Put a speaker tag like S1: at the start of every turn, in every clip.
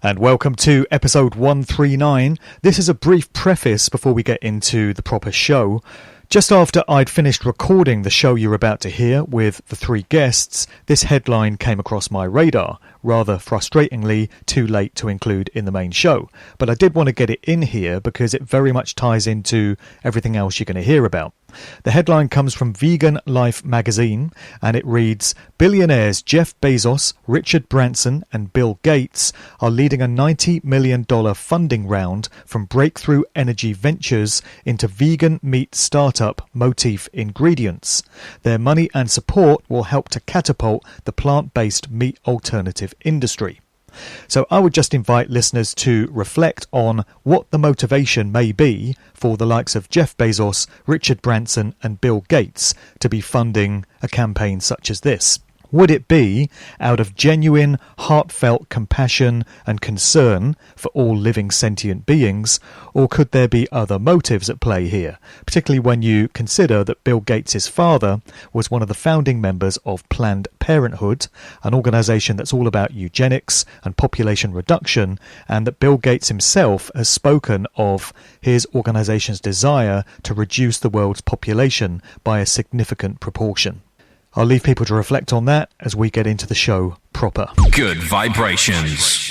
S1: And welcome to episode 139. This is a brief preface before we get into the proper show. Just after I'd finished recording the show you're about to hear with the three guests, this headline came across my radar, rather frustratingly too late to include in the main show. But I did want to get it in here because it very much ties into everything else you're going to hear about. The headline comes from Vegan Life magazine and it reads, "Billionaires Jeff Bezos, Richard Branson and Bill Gates are leading a $90 million funding round from Breakthrough Energy Ventures into vegan meat startup Motif Ingredients. Their money and support will help to catapult the plant-based meat alternative industry." So I would just invite listeners to reflect on what the motivation may be for the likes of Jeff Bezos, Richard Branson and Bill Gates to be funding a campaign such as this. Would it be out of genuine, heartfelt compassion and concern for all living sentient beings, or could there be other motives at play here, particularly when you consider that Bill Gates' father was one of the founding members of Planned Parenthood, an organisation that's all about eugenics and population reduction, and that Bill Gates himself has spoken of his organisation's desire to reduce the world's population by a significant proportion. I'll leave people to reflect on that as we get into the show proper.
S2: Good vibrations.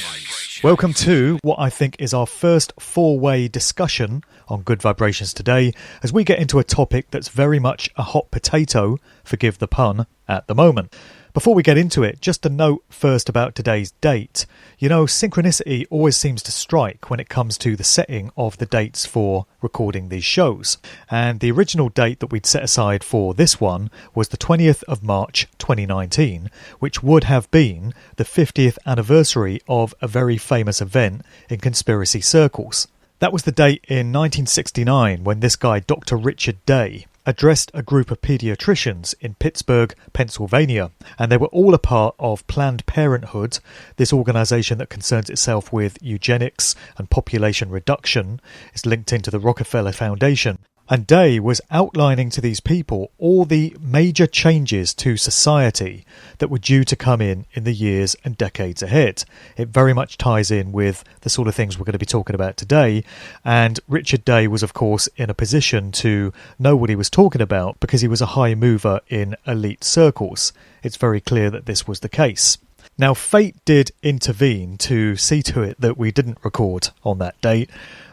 S1: Welcome to what I think is our first four-way discussion on Good Vibrations today, as we get into a topic that's very much a hot potato, forgive the pun, at the moment. Before we get into it, just a note first about today's date. You know, synchronicity always seems to strike when it comes to the setting of the dates for recording these shows. And the original date that we'd set aside for this one was the 20th of March 2019, which would have been the 50th anniversary of a very famous event in conspiracy circles. That was the date in 1969 when this guy, Dr. Richard Day, addressed a group of paediatricians in Pittsburgh, Pennsylvania, and they were all a part of Planned Parenthood, this organisation that concerns itself with eugenics and population reduction. It's linked into the Rockefeller Foundation. And Day was outlining to these people all the major changes to society that were due to come in the years and decades ahead. It very much ties in with the sort of things we're going to be talking about today. And Richard Day was, of course, in a position to know what he was talking about because he was a high mover in elite circles. It's very clear that this was the case. Now, fate did intervene to see to it that we didn't record on that date.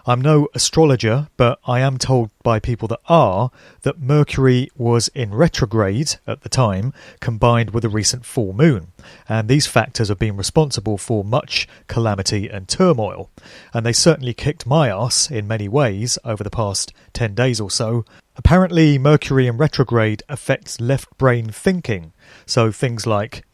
S1: I'm no astrologer, but I am told by people that are that Mercury was in retrograde at the time, combined with a recent full moon. And these factors have been responsible for much calamity and turmoil. And they certainly kicked my ass in many ways over the past 10 days or so. Apparently, Mercury in retrograde affects left brain thinking. So things like,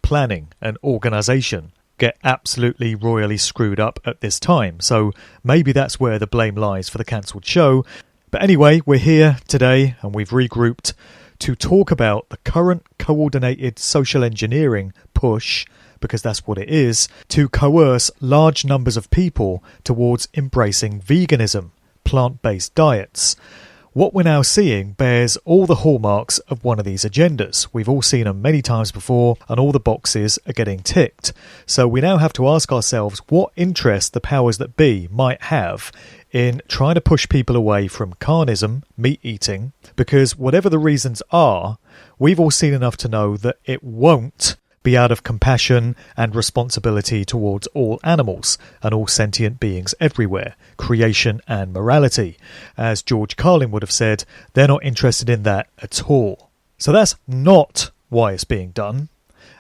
S1: planning and organisation get absolutely royally screwed up at this time. So maybe that's where the blame lies for the cancelled show. But anyway, we're here today and we've regrouped to talk about the current coordinated social engineering push, because that's what it is, to coerce large numbers of people towards embracing veganism, plant-based diets. What we're now seeing bears all the hallmarks of one of these agendas. We've all seen them many times before, and all the boxes are getting ticked. So we now have to ask ourselves what interest the powers that be might have in trying to push people away from carnism, meat eating, because whatever the reasons are, we've all seen enough to know that it won't be out of compassion and responsibility towards all animals and all sentient beings everywhere, creation and morality. As George Carlin would have said, they're not interested in that at all. So that's not why it's being done,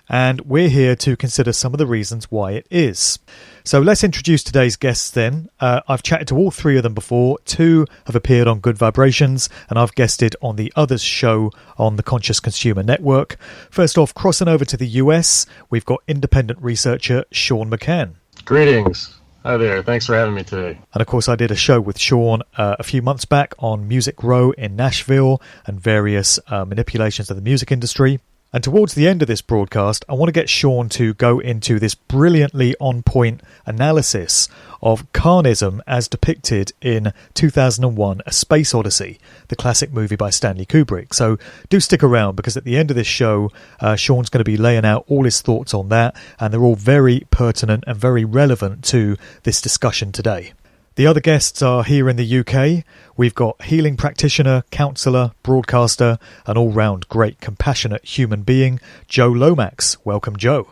S1: and we're here to consider some of the reasons why it is. So let's introduce today's guests then. I've chatted to all three of them before. Two have appeared on Good Vibrations, and I've guested on the Others show on the Conscious Consumer Network. First off, crossing over to the US, we've got independent researcher Sean McCann.
S3: Greetings. Hi there. Thanks for having me today.
S1: And of course, I did a show with Sean a few months back on Music Row in Nashville and various manipulations of the music industry. And towards the end of this broadcast, I want to get Sean to go into this brilliantly on-point analysis of Carnism as depicted in 2001, A Space Odyssey, the classic movie by Stanley Kubrick. So do stick around, because at the end of this show, Sean's going to be laying out all his thoughts on that, and they're all very pertinent and very relevant to this discussion today. The other guests are here in the UK. We've got healing practitioner, counsellor, broadcaster, and all-round great compassionate human being, Joe Lomax. Welcome, Joe.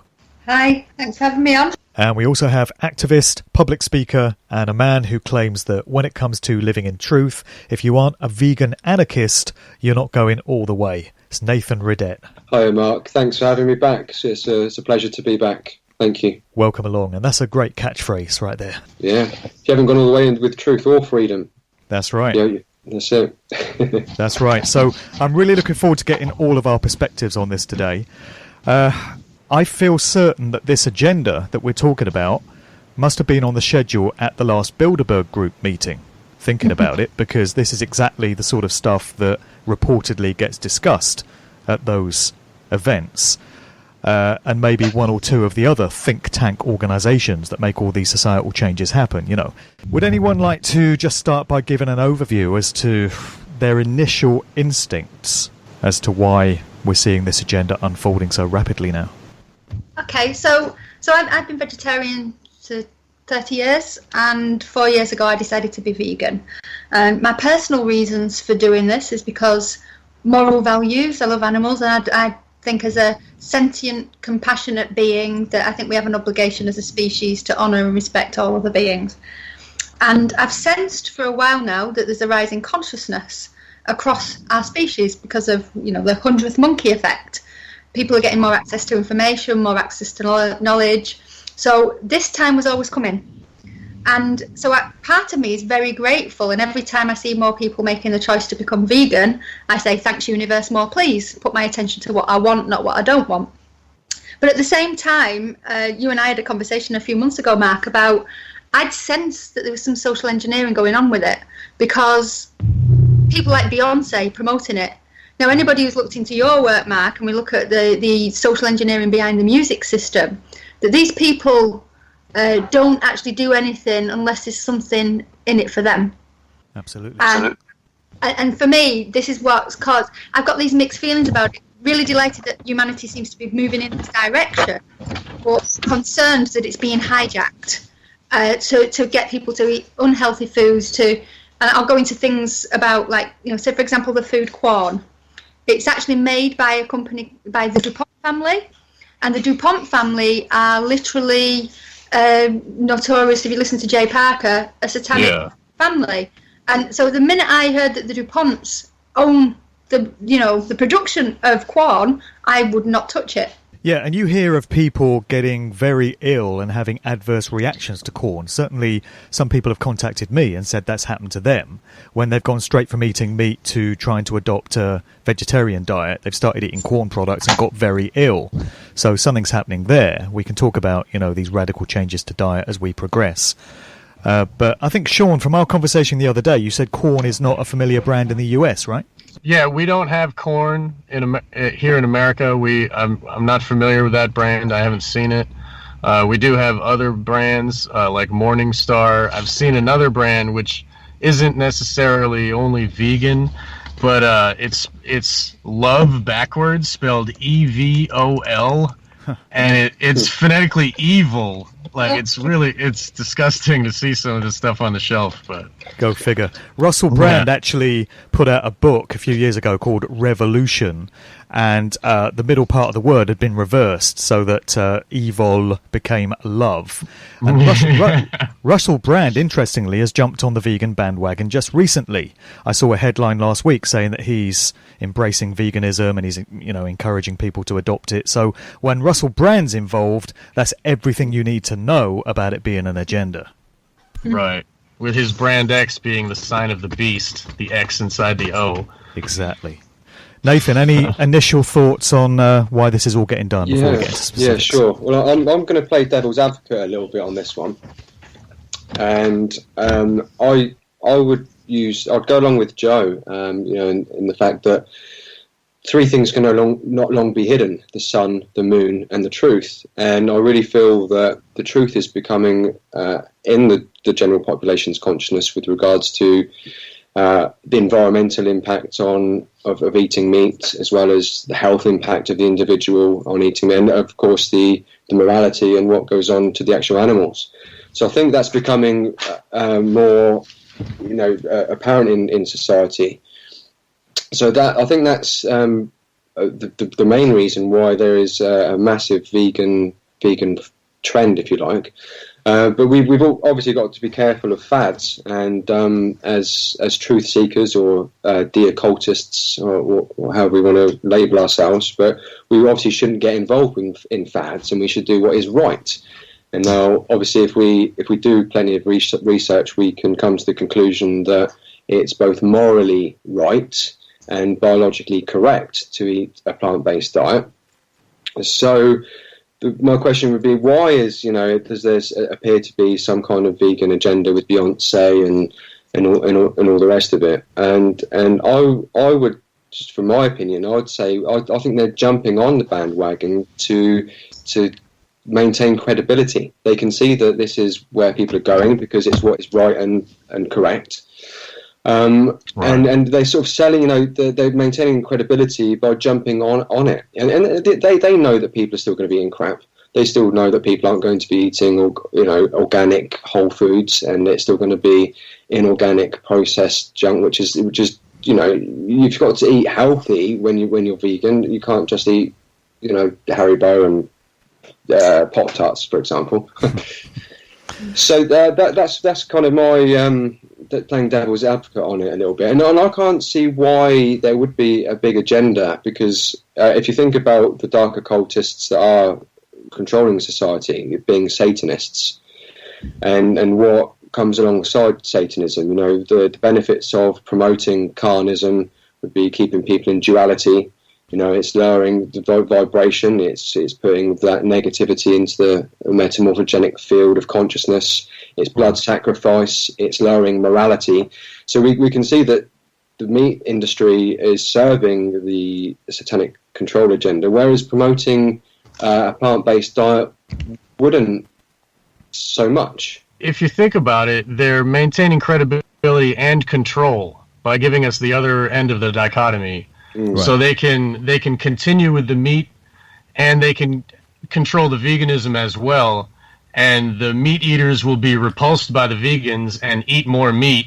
S4: Hi, thanks for having me on.
S1: And we also have activist, public speaker, and a man who claims that when it comes to living in truth, if you aren't a vegan anarchist, you're not going all the way. It's Nathan Riddett.
S5: Hi, Mark. Thanks for having me back. It's a pleasure to be back. Thank you.
S1: Welcome along. And that's a great catchphrase right there.
S5: Yeah. You haven't gone all the way in with truth or freedom.
S1: That's right.
S5: Yeah, that's it.
S1: That's right. So I'm really looking forward to getting all of our perspectives on this today. I feel certain that this agenda that we're talking about must have been on the schedule at the last Bilderberg Group meeting, thinking about it, because this is exactly the sort of stuff that reportedly gets discussed at those events. And maybe one or two of the other think tank organisations that make all these societal changes happen, you know. Would anyone like to just start by giving an overview as to their initial instincts as to why we're seeing this agenda unfolding so rapidly now?
S4: Okay, so I've been vegetarian for 30 years, and 4 years ago I decided to be vegan. My personal reasons for doing this is because moral values. I love animals, and I think as a sentient, compassionate being that I think we have an obligation as a species to honour and respect all other beings. And I've sensed for a while now that there's a rising consciousness across our species because of, the 100th monkey effect. People are getting more access to information, more access to knowledge. So this time was always coming. And so part of me is very grateful, and every time I see more people making the choice to become vegan, I say, thanks universe, more please. Put my attention to what I want, not what I don't want. But at the same time, you and I had a conversation a few months ago, Mark, about I'd sensed that there was some social engineering going on with it, because people like Beyonce promoting it. Now, anybody who's looked into your work, Mark, and we look at the social engineering behind the music system, that these people don't actually do anything unless there's something in it for them.
S1: Absolutely.
S4: And for me, this is what's caused. I've got these mixed feelings about it. Really delighted that humanity seems to be moving in this direction, but concerned that it's being hijacked to get people to eat unhealthy foods. And I'll go into things about, like, say for example, the food Quorn. It's actually made by a company, by the DuPont family, and the DuPont family are literally notorious, if you listen to Jay Parker, a satanic family. And so the minute I heard that the DuPonts own the production of Quorn, I would not touch it.
S1: Yeah, and you hear of people getting very ill and having adverse reactions to corn. Certainly some people have contacted me and said that's happened to them when they've gone straight from eating meat to trying to adopt a vegetarian diet. They've started eating corn products and got very ill. So something's happening there. We can talk about, these radical changes to diet as we progress. But I think, Sean, from our conversation the other day, you said corn is not a familiar brand in the US, right?
S3: Yeah, we don't have corn here in America. I'm not familiar with that brand. I haven't seen it. We do have other brands like Morningstar. I've seen another brand which isn't necessarily only vegan, but it's love backwards, spelled EVOL, and it's phonetically evil. Like, it's disgusting to see some of this stuff on the shelf, but...
S1: Go figure. Russell Brand actually put out a book a few years ago called Revolution, and the middle part of the word had been reversed so that evil became love. And Russell Brand, interestingly, has jumped on the vegan bandwagon just recently. I saw a headline last week saying that he's embracing veganism and he's encouraging people to adopt it. So when Russell Brand's involved, that's everything you need to know about it being an agenda.
S3: Right. With his brand X being the sign of the beast, the X inside the O.
S1: Exactly. Nathan, any initial thoughts on why this is all getting done before we get into specifics?
S5: Yeah, sure. Well, I'm going to play devil's advocate a little bit on this one, and I'd go along with Joe, in the fact that three things can not long be hidden: the sun, the moon, and the truth. And I really feel that the truth is becoming in the general population's consciousness with regards to the environmental impact of eating meat, as well as the health impact of the individual on eating meat, and of course the morality and what goes on to the actual animals. So I think that's becoming more, apparent in society. So I think that's the main reason why there is a massive vegan trend, if you like. But we've obviously got to be careful of fads, and as truth seekers or de-occultists, or however we want to label ourselves, but we obviously shouldn't get involved in fads, and we should do what is right. And now, obviously, if we do plenty of research, we can come to the conclusion that it's both morally right and biologically correct to eat a plant-based diet. So my question would be, why does there appear to be some kind of vegan agenda with Beyonce and all the rest of it? And I would, just from my opinion, I would say I think they're jumping on the bandwagon to maintain credibility. They can see that this is where people are going because it's what is right and correct. Right. And they're sort of selling, they're maintaining credibility by jumping on it. And they know that people are still going to be eating crap. They still know that people aren't going to be eating, organic whole foods, and it's still going to be inorganic processed junk, which is you've got to eat healthy when you're vegan. You can't just eat, Haribo and Pop-Tarts, for example. So that's kind of my playing devil's advocate on it a little bit, and I can't see why there would be a big agenda, because if you think about the dark occultists that are controlling society, being Satanists, and what comes alongside Satanism, the benefits of promoting Carnism would be keeping people in duality. It's lowering the vibration, it's putting that negativity into the metamorphogenic field of consciousness, it's blood sacrifice, it's lowering morality. So we can see that the meat industry is serving the satanic control agenda, whereas promoting a plant-based diet wouldn't so much.
S3: If you think about it, they're maintaining credibility and control by giving us the other end of the dichotomy. Right. So they can continue with the meat, and they can control the veganism as well, and the meat eaters will be repulsed by the vegans and eat more meat,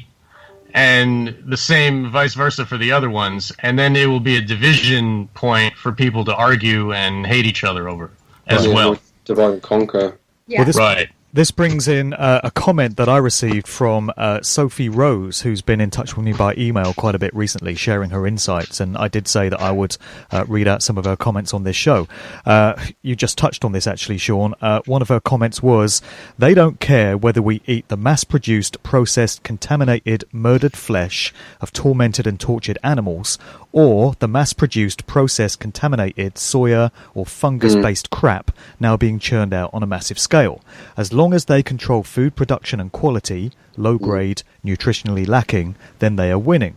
S3: and the same vice versa for the other ones, and then it will be a division point for people to argue and hate each other over as well.
S5: Divide and conquer.
S4: Yeah.
S1: Well, this brings in a comment that I received from Sophie Rose, who's been in touch with me by email quite a bit recently, sharing her insights, and I did say that I would read out some of her comments on this show. You just touched on this, actually, Sean. One of her comments was, they don't care whether we eat the mass-produced, processed, contaminated, murdered flesh of tormented and tortured animals, or the mass-produced, processed, contaminated soya or fungus-based crap now being churned out on a massive scale. As long as they control food production and quality, low grade, nutritionally lacking, then they are winning.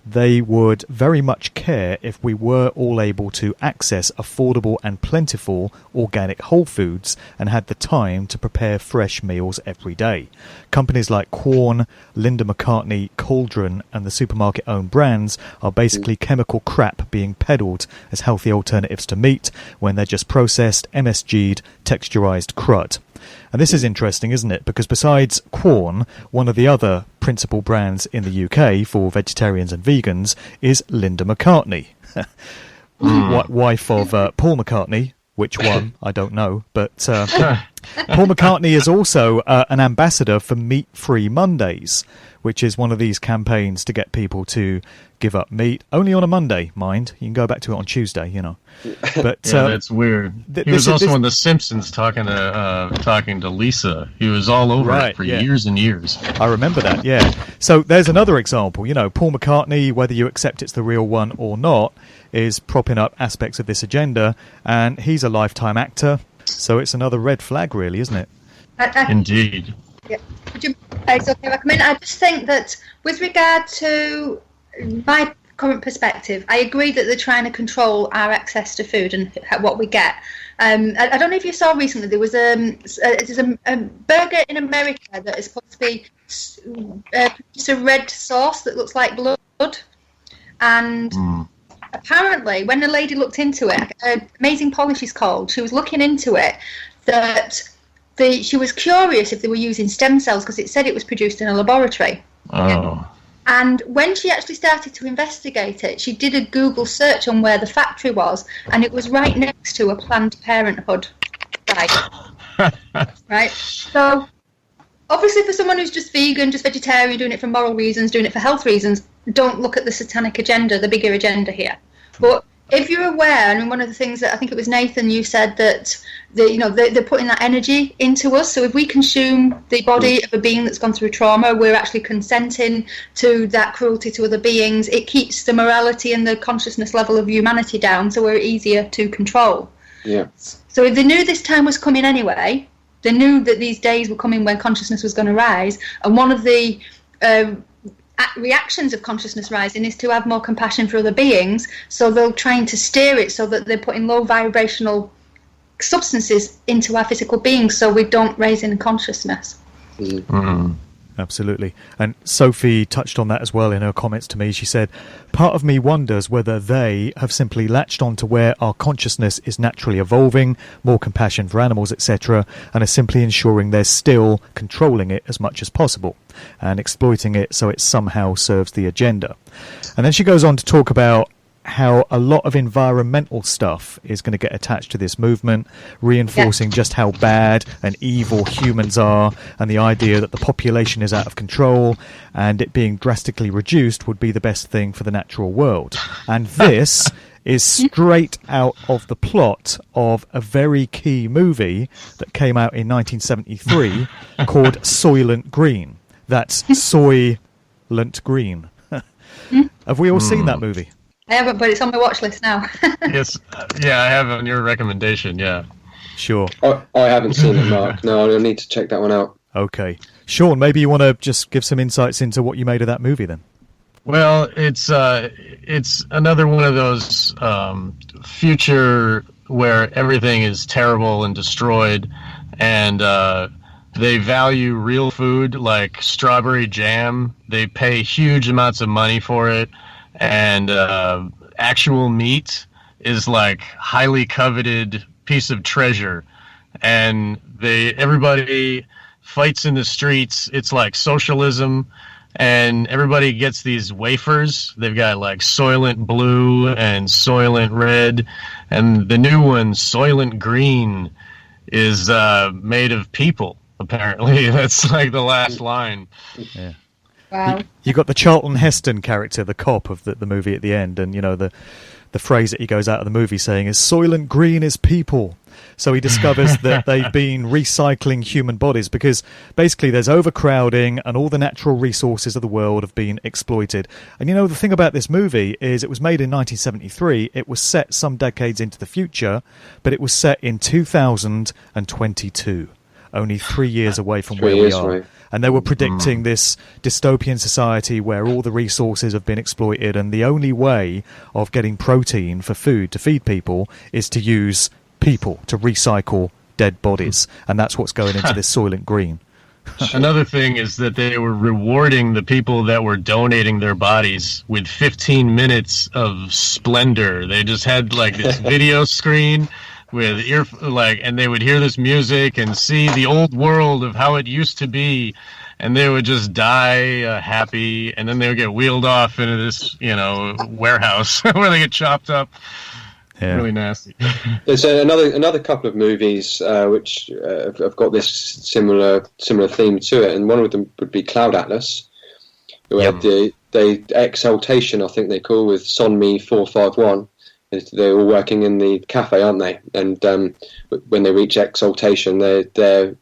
S1: They would very much care if we were all able to access affordable and plentiful organic whole foods and had the time to prepare fresh meals every day. Companies like Quorn, Linda McCartney, Cauldron and the supermarket-owned brands are basically chemical crap being peddled as healthy alternatives to meat when they're just processed, MSG'd, texturized crud. And this is interesting, isn't it? Because besides Quorn, one of the other principal brands in the UK for vegetarians and vegans is Linda McCartney, wife of Paul McCartney. Which one? I don't know. But Paul McCartney is also an ambassador for Meat-Free Mondays, which is one of these campaigns to get people to give up meat. Only on a Monday, mind. You can go back to it on Tuesday, But
S3: yeah, that's weird. He was also on The Simpsons talking to Lisa. He was all over it for years and years.
S1: I remember that, yeah. So there's another example. Paul McCartney, whether you accept it's the real one or not, is propping up aspects of this agenda, and he's a lifetime actor. So it's another red flag, really, isn't it?
S3: Indeed.
S4: Yeah. Would you? It's okay. I just think that with regard to my current perspective, I agree that they're trying to control our access to food and what we get. I don't know if you saw recently, there was a burger in America that is supposed to be just a red sauce that looks like blood. And apparently, when the lady looked into it, Amazing Polish is called, she was looking into it, that she was curious if they were using stem cells because it said it was produced in a laboratory.
S3: Oh.
S4: And when she actually started to investigate it, she did a Google search on where the factory was, and it was right next to a Planned Parenthood site. Right? So, obviously for someone who's just vegan, just vegetarian, doing it for moral reasons, doing it for health reasons, don't look at the satanic agenda, the bigger agenda here. But if you're aware, and one of the things that I think it was Nathan, you said that they're putting that energy into us. So if we consume the body of a being that's gone through trauma, we're actually consenting to that cruelty to other beings. It keeps the morality and the consciousness level of humanity down, so we're easier to control.
S5: Yeah.
S4: So if they knew this time was coming anyway, they knew that these days were coming when consciousness was going to rise, and one of the reactions of consciousness rising is to have more compassion for other beings, so they're trying to steer it so that they're putting low vibrational substances into our physical beings so we don't raise in consciousness.
S3: Mm-hmm.
S1: Absolutely. And Sophie touched on that as well in her comments to me. She said, part of me wonders whether they have simply latched on to where our consciousness is naturally evolving, more compassion for animals, etc., and are simply ensuring they're still controlling it as much as possible and exploiting it so it somehow serves the agenda. And then she goes on to talk about how a lot of environmental stuff is going to get attached to this movement, reinforcing just how bad and evil humans are, and the idea that the population is out of control and it being drastically reduced would be the best thing for the natural world. And this is straight out of the plot of a very key movie that came out in 1973 called Soylent Green. That's Soylent Green. Have we all seen that movie?
S4: I haven't, but it's on my watch list now.
S3: Yes, yeah, I have on your recommendation, yeah.
S1: Sure.
S5: I haven't seen it, Mark. No, I need to check that one out.
S1: Okay. Sean, maybe you want to just give some insights into what you made of that movie then?
S3: Well, it's another one of those future where everything is terrible and destroyed, and they value real food like strawberry jam. They pay huge amounts of money for it. And actual meat is like highly coveted piece of treasure, and everybody fights in the streets. It's like socialism, and everybody gets these wafers. They've got like Soylent Blue and Soylent Red, and the new one, Soylent Green, is made of people. Apparently, that's like the last line.
S1: Yeah.
S4: Wow.
S1: You got the Charlton Heston character, the cop of the movie at the end, and the phrase that he goes out of the movie saying is Soylent Green is people. So he discovers that they've been recycling human bodies because basically there's overcrowding and all the natural resources of the world have been exploited. And the thing about this movie is it was made in 1973. It was set some decades into the future, but it was set in 2022. Only 3 years away from where we are. Right. And they were predicting this dystopian society where all the resources have been exploited and the only way of getting protein for food to feed people is to use people, to recycle dead bodies. And that's what's going into this Soylent Green.
S3: Another thing is that they were rewarding the people that were donating their bodies with 15 minutes of splendor. They just had like this video screen with and they would hear this music and see the old world of how it used to be, and they would just die happy, and then they would get wheeled off into this warehouse where they get chopped up. Yeah. Really nasty.
S5: There's another couple of movies which have got this similar theme to it, and one of them would be Cloud Atlas, who had the Exaltation, I think they call, with Sonmi 451. They're all working in the cafe, aren't they? And when they reach exaltation, they're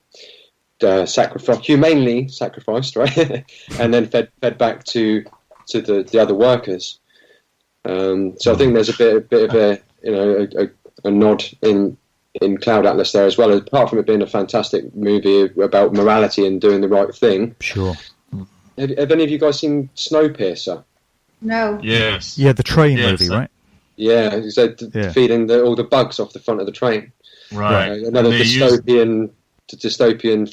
S5: humanely sacrificed, right? And then fed back to the other workers. So I think there's a bit of a nod in Cloud Atlas there as well. Apart from it being a fantastic movie about morality and doing the right thing.
S1: Sure.
S5: Have any of you guys seen Snowpiercer?
S4: No.
S3: Yes.
S1: Yeah, the train
S3: Yes,
S1: movie, right?
S5: Yeah, so feeding all the bugs off the front of the train.
S3: Right.
S5: Another dystopian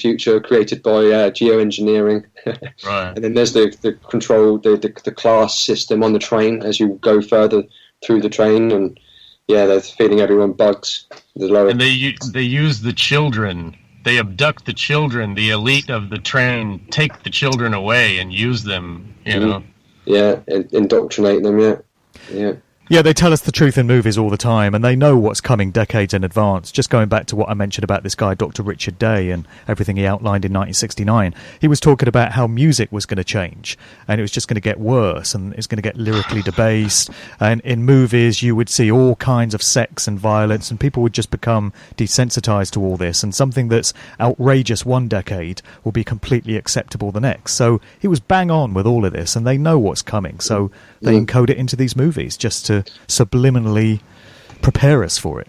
S5: future created by geoengineering.
S3: Right.
S5: And then there's the control, the class system on the train as you go further through the train, and they're feeding everyone bugs.
S3: And they use the children. They abduct the children. The elite of the train take the children away and use them. You know.
S5: Yeah, indoctrinate them. Yeah.
S1: Yeah, they tell us the truth in movies all the time, and they know what's coming decades in advance. Just going back to what I mentioned about this guy, Dr. Richard Day, and everything he outlined in 1969, he was talking about how music was going to change, and it was just going to get worse, and it's going to get lyrically debased. And in movies, you would see all kinds of sex and violence, and people would just become desensitized to all this, and something that's outrageous one decade will be completely acceptable the next. So he was bang on with all of this, and they know what's coming, so they encode it into these movies just to subliminally prepare us for it.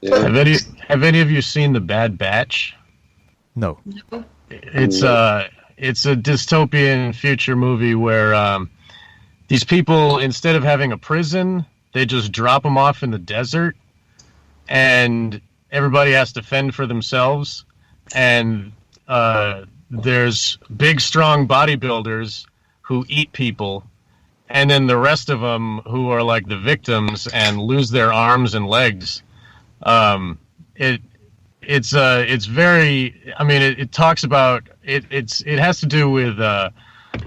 S5: Yeah.
S3: Have any of you seen The Bad Batch?
S1: No.
S3: It's a dystopian future movie where these people, instead of having a prison, they just drop them off in the desert, and everybody has to fend for themselves. And there's big, strong bodybuilders who eat people, and then the rest of them who are like the victims and lose their arms and legs. It's very, I mean, it talks about it. It has to do with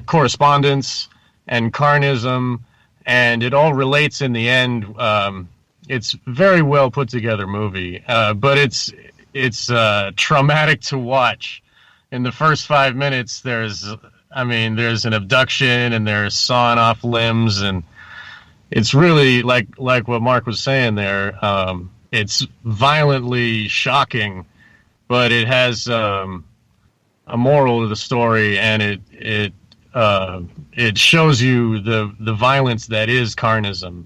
S3: correspondence and Carnism, and it all relates in the end. It's very well put together movie, but it's traumatic to watch. In the first 5 minutes, there's an abduction, and there's sawing off limbs, and it's really like what Mark was saying there. It's violently shocking, but it has a moral to the story, and it shows you the violence that is Carnism.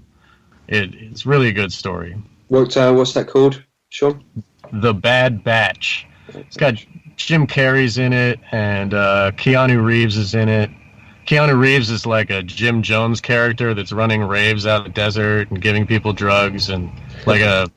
S3: It's really a good story.
S5: What's that called, Sean?
S3: The Bad Batch. It's got Jim Carrey's in it, and Keanu Reeves is in it. Keanu Reeves is like a Jim Jones character that's running raves out in the desert and giving people drugs, and like a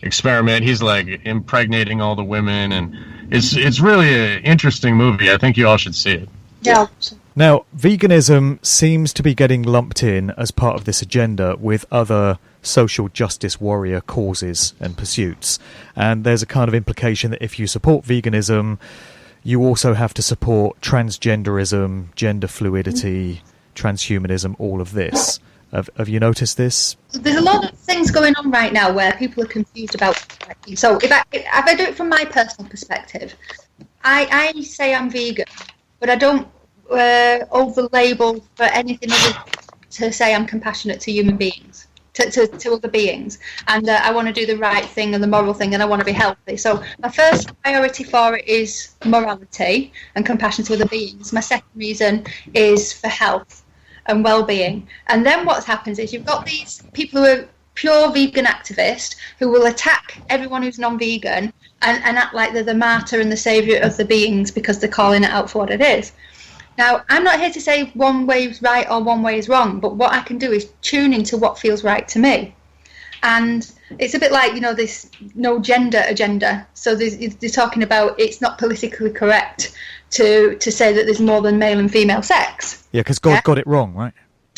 S3: experiment. He's like impregnating all the women, and it's really an interesting movie. I think you all should see it.
S4: Yeah.
S1: Now, veganism seems to be getting lumped in as part of this agenda with other social justice warrior causes and pursuits. And there's a kind of implication that if you support veganism, you also have to support transgenderism, gender fluidity, transhumanism, all of this. Have you noticed this?
S4: There's a lot of things going on right now where people are confused about. So if I do it from my personal perspective, I say I'm vegan, but I don't over-label for anything other to say I'm compassionate to human beings, to other beings, and I want to do the right thing and the moral thing, and I want to be healthy. So my first priority for it is morality and compassion to other beings. My second reason is for health and well-being. And then what happens is you've got these people who are pure vegan activists who will attack everyone who's non-vegan and act like they're the martyr and the saviour of the beings because they're calling it out for what it is. Now, I'm not here to say one way is right or one way is wrong, but what I can do is tune into what feels right to me. And it's a bit like, this no gender agenda. So they're talking about it's not politically correct to say that there's more than male and female sex.
S1: Yeah, because God got it wrong, right?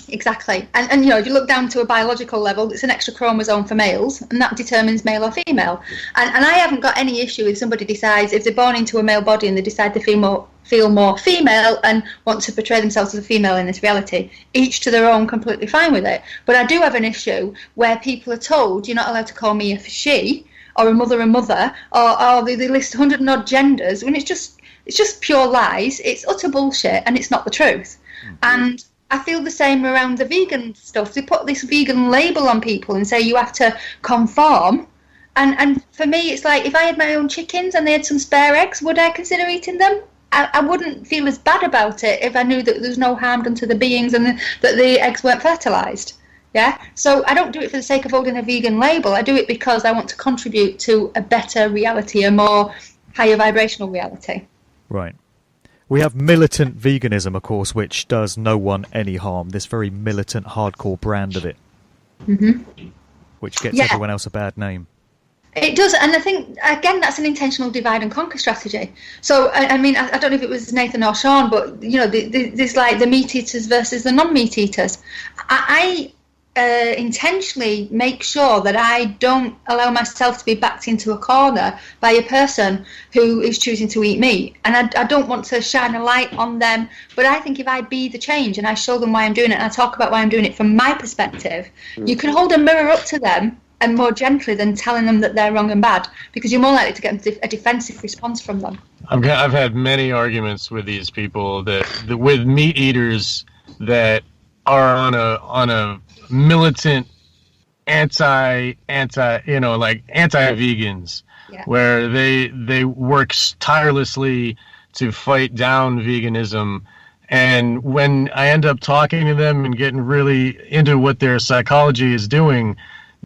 S4: Exactly. And if you look down to a biological level, it's an extra chromosome for males, and that determines male or female. And I haven't got any issue if somebody decides, if they're born into a male body and they decide to feel more female and want to portray themselves as a female in this reality, each to their own, completely fine with it. But I do have an issue where people are told you're not allowed to call me a she or a mother, or they list 100 and odd genders when it's just pure lies. It's utter bullshit, and it's not the truth. Mm-hmm. And I feel the same around the vegan stuff. They put this vegan label on people and say you have to conform. And for me, it's like if I had my own chickens and they had some spare eggs, would I consider eating them? I wouldn't feel as bad about it if I knew that there was no harm done to the beings and that the eggs weren't fertilised. Yeah? So I don't do it for the sake of holding a vegan label. I do it because I want to contribute to a better reality, a more higher vibrational reality.
S1: Right. We have militant veganism, of course, which does no one any harm. This very militant, hardcore brand of it, which gets everyone else a bad name.
S4: It does, and I think, again, that's an intentional divide and conquer strategy. So, I mean, I don't know if it was Nathan or Sean, but, you know, there's like the meat eaters versus the non-meat eaters. I intentionally make sure that I don't allow myself to be backed into a corner by a person who is choosing to eat meat. And I don't want to shine a light on them, but I think if I be the change and I show them why I'm doing it and I talk about why I'm doing it from my perspective, you can hold a mirror up to them and more gently than telling them that they're wrong and bad, because you're more likely to get a defensive response from them.
S3: I've had many arguments with these people that with meat eaters that are on a militant anti-vegans, where they work tirelessly to fight down veganism. And when I end up talking to them and getting really into what their psychology is doing,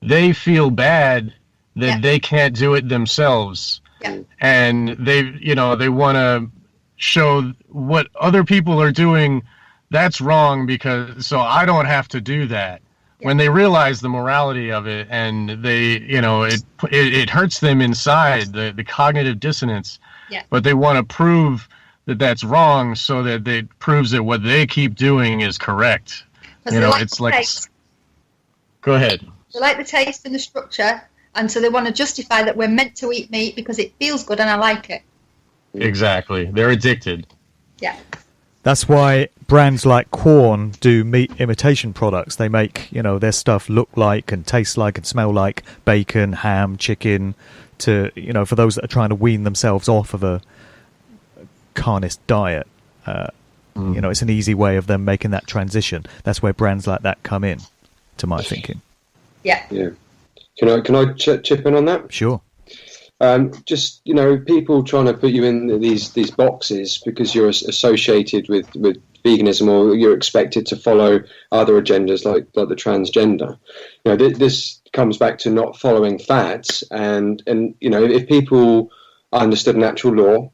S3: they feel bad that they can't do it themselves. And they want to show what other people are doing. That's wrong, because so I don't have to do that. When they realize the morality of it, and they, it hurts them inside, the cognitive dissonance. But they want to prove that that's wrong, so that it proves that what they keep doing is correct. It's like, go ahead.
S4: They like the taste and the structure, and so they want to justify that we're meant to eat meat because it feels good and I like it.
S3: Exactly. They're addicted.
S4: Yeah.
S1: That's why brands like Quorn do meat imitation products. They make, their stuff look like and taste like and smell like bacon, ham, chicken, to, for those that are trying to wean themselves off of a carnist diet. It's an easy way of them making that transition. That's where brands like that come in, to my thinking.
S4: Yeah.
S5: Can I chip in on that?
S1: Sure.
S5: Just people trying to put you in these boxes because you're associated with veganism, or you're expected to follow other agendas like the transgender. This comes back to not following fads, and if people understood natural law,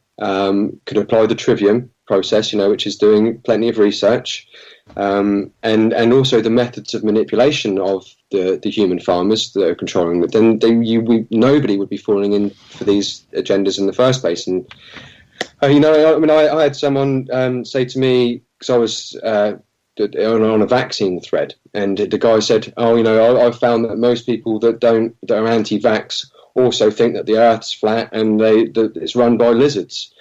S5: could apply the trivium process, which is doing plenty of research, and also the methods of manipulation of the human farmers that are controlling it, then nobody would be falling in for these agendas in the first place. And I had someone say to me, because I was on a vaccine thread, and the guy said, I found that most people that are anti-vax also think that the Earth's flat and that it's run by lizards.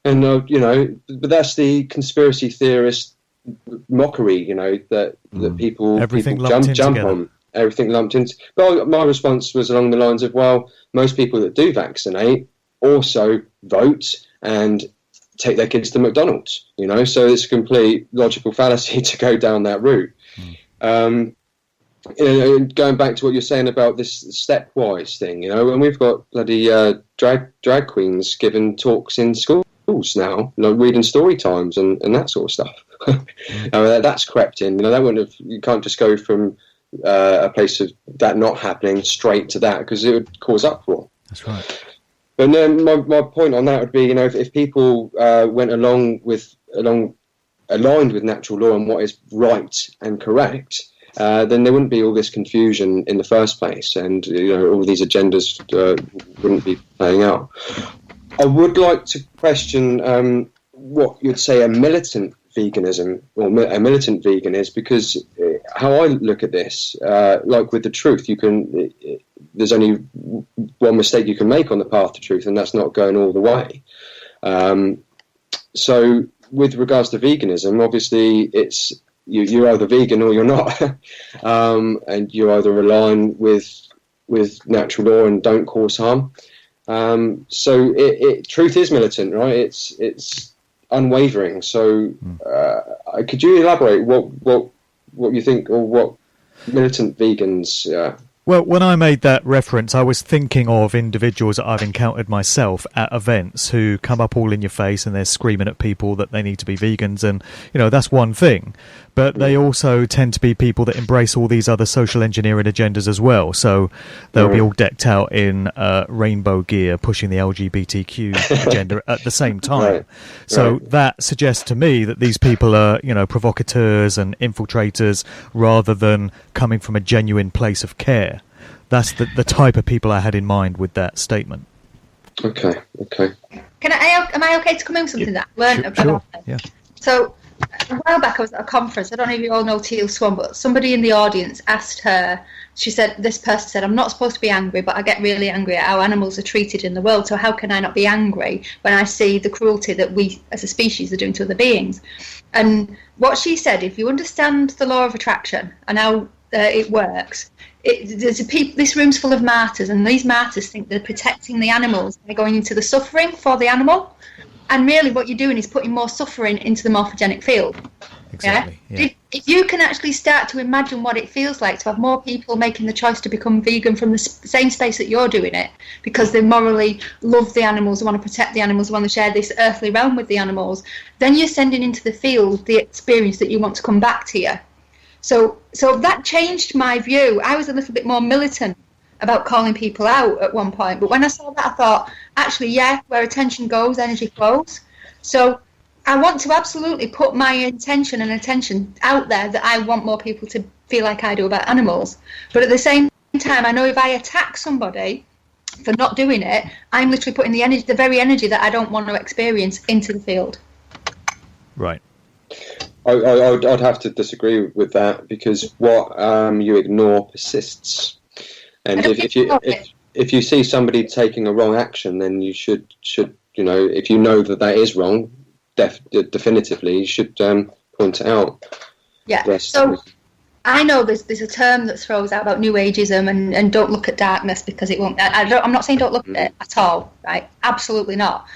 S5: And but that's the conspiracy theorist mockery, that people jump on. Everything lumped into. But my response was along the lines of, well, most people that do vaccinate also vote and take their kids to McDonald's, so it's a complete logical fallacy to go down that route. Going back to what you're saying about this stepwise thing, and we've got bloody drag queens giving talks in schools now, reading story times and that sort of stuff. That's crept in. You can't just go from a place of that not happening straight to that, because it would cause uproar.
S1: That's right.
S5: But then my point on that would be, if people went aligned with natural law and what is right and correct, then there wouldn't be all this confusion in the first place, and all these agendas wouldn't be playing out. I would like to question what you'd say a militant veganism or a militant vegan is, because how I look at this, like with the truth, there's only one mistake you can make on the path to truth, and that's not going all the way. So with regards to veganism, obviously it's you're either vegan or you're not, and you either align with natural law and don't cause harm. So truth is militant, right? It's unwavering. So could you elaborate what you think, or what militant vegans
S1: Well, when I made that reference, I was thinking of individuals that I've encountered myself at events who come up all in your face and they're screaming at people that they need to be vegans, and that's one thing. But they also tend to be people that embrace all these other social engineering agendas as well. So they'll be all decked out in rainbow gear, pushing the LGBTQ agenda at the same time. So that suggests to me that these people are, provocateurs and infiltrators rather than coming from a genuine place of care. That's the type of people I had in mind with that statement.
S5: Okay.
S4: Am I okay to come in with something that I learned about?
S1: Sure. Yeah.
S4: So a while back I was at a conference. I don't know if you all know Teal Swan, but somebody in the audience asked her. This person said, "I'm not supposed to be angry, but I get really angry at how animals are treated in the world. So how can I not be angry when I see the cruelty that we as a species are doing to other beings?" And what she said, if you understand the law of attraction and how it works, this room's full of martyrs, and these martyrs think they're protecting the animals by going into the suffering for the animal. And really what you're doing is putting more suffering into the morphogenic field.
S1: Exactly. Yeah?
S4: If you can actually start to imagine what it feels like to have more people making the choice to become vegan from the same space that you're doing it, because they morally love the animals, they want to protect the animals, they want to share this earthly realm with the animals, then you're sending into the field the experience that you want to come back to you. So that changed my view. I was a little bit more militant about calling people out at one point, but when I saw that I thought, actually, where attention goes, energy flows. So I want to absolutely put my intention and attention out there that I want more people to feel like I do about animals. But at the same time, I know if I attack somebody for not doing it, I'm literally putting the very energy that I don't want to experience into the field.
S1: Right.
S5: I'd have to disagree with that, because what you ignore persists. And if you see somebody taking a wrong action, then you should if you know that is wrong, definitively you should point it out.
S4: Yeah.
S5: Yes.
S4: So I know there's a term that throws out about New Ageism and don't look at darkness because it won't. I'm not saying don't look at it at all, right? Absolutely not.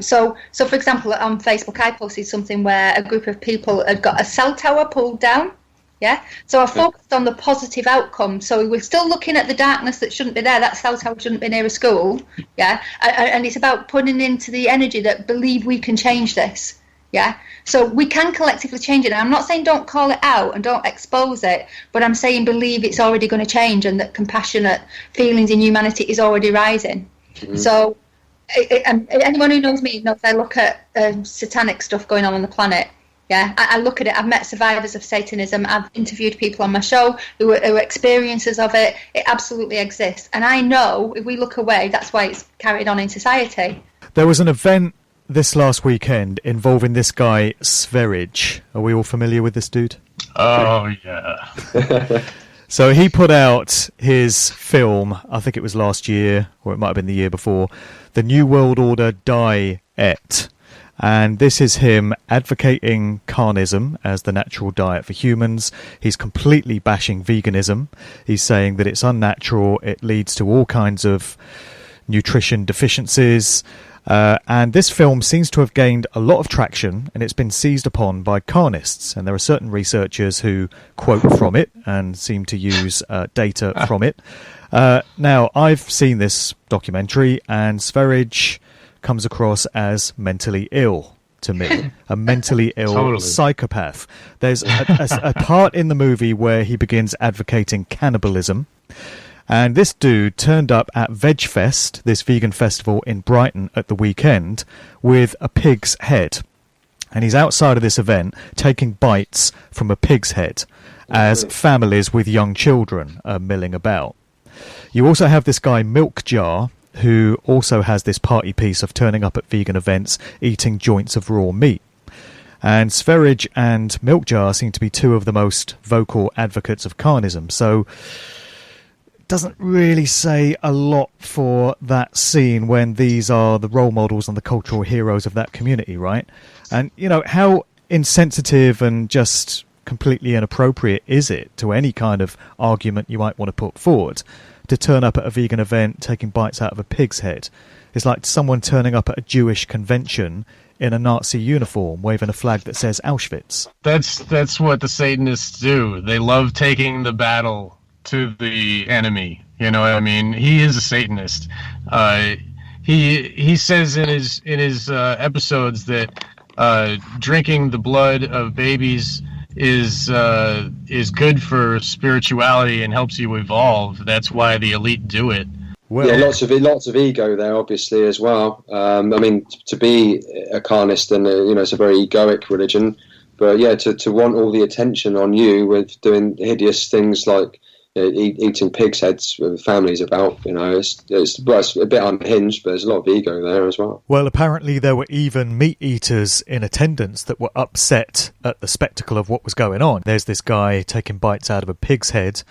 S4: So for example, on Facebook, I posted something where a group of people had got a cell tower pulled down. Yeah. So I focused on the positive outcome. So we're still looking at the darkness that shouldn't be there. That cell tower shouldn't be near a school. Yeah. And it's about putting into the energy that believe we can change this. Yeah. So we can collectively change it. And I'm not saying don't call it out and don't expose it, but I'm saying believe it's already going to change and that compassionate feelings in humanity is already rising. Mm-hmm. So anyone who knows me knows I look at satanic stuff going on the planet. Yeah, I look at it. I've met survivors of Satanism. I've interviewed people on my show who are experiencers of it. It absolutely exists. And I know if we look away, that's why it's carried on in society.
S1: There was an event this last weekend involving this guy, Sverige. Are we all familiar with this dude?
S3: Oh, yeah.
S1: So he put out his film, I think it was last year, or it might have been the year before, The New World Order Diet. And this is him advocating Carnism as the natural diet for humans. He's completely bashing veganism. He's saying that it's unnatural, it leads to all kinds of nutrition deficiencies. And this film seems to have gained a lot of traction, and it's been seized upon by carnists. And there are certain researchers who quote from it and seem to use data from it. Now, I've seen this documentary, and Sverige comes across as mentally ill to me, a mentally ill psychopath. There's a part in the movie where he begins advocating cannibalism, and this dude turned up at VegFest, this vegan festival in Brighton at the weekend, with a pig's head. And he's outside of this event taking bites from a pig's head as families with young children are milling about. You also have this guy, Milk Jar, who also has this party piece of turning up at vegan events, eating joints of raw meat. And Sverige and Milk Jar seem to be two of the most vocal advocates of carnism. So it doesn't really say a lot for that scene when these are the role models and the cultural heroes of that community, right? And, how insensitive and just completely inappropriate is it to any kind of argument you might want to put forward to turn up at a vegan event taking bites out of a pig's head? It's like someone turning up at a Jewish convention in a Nazi uniform waving a flag that says Auschwitz.
S3: That's what the Satanists do. They love taking the battle to the enemy. You know what I mean? He is a Satanist. He says in his episodes that drinking the blood of babies is good for spirituality and helps you evolve. That's why the elite do it.
S5: Well, yeah, lots of ego there, obviously, as well. I mean, to be a carnist, and it's a very egoic religion. But yeah, to want all the attention on you with doing hideous things like eating pigs' heads with families about, it's a bit unhinged, but there's a lot of ego there as well.
S1: Well, apparently there were even meat eaters in attendance that were upset at the spectacle of what was going on. There's this guy taking bites out of a pig's head,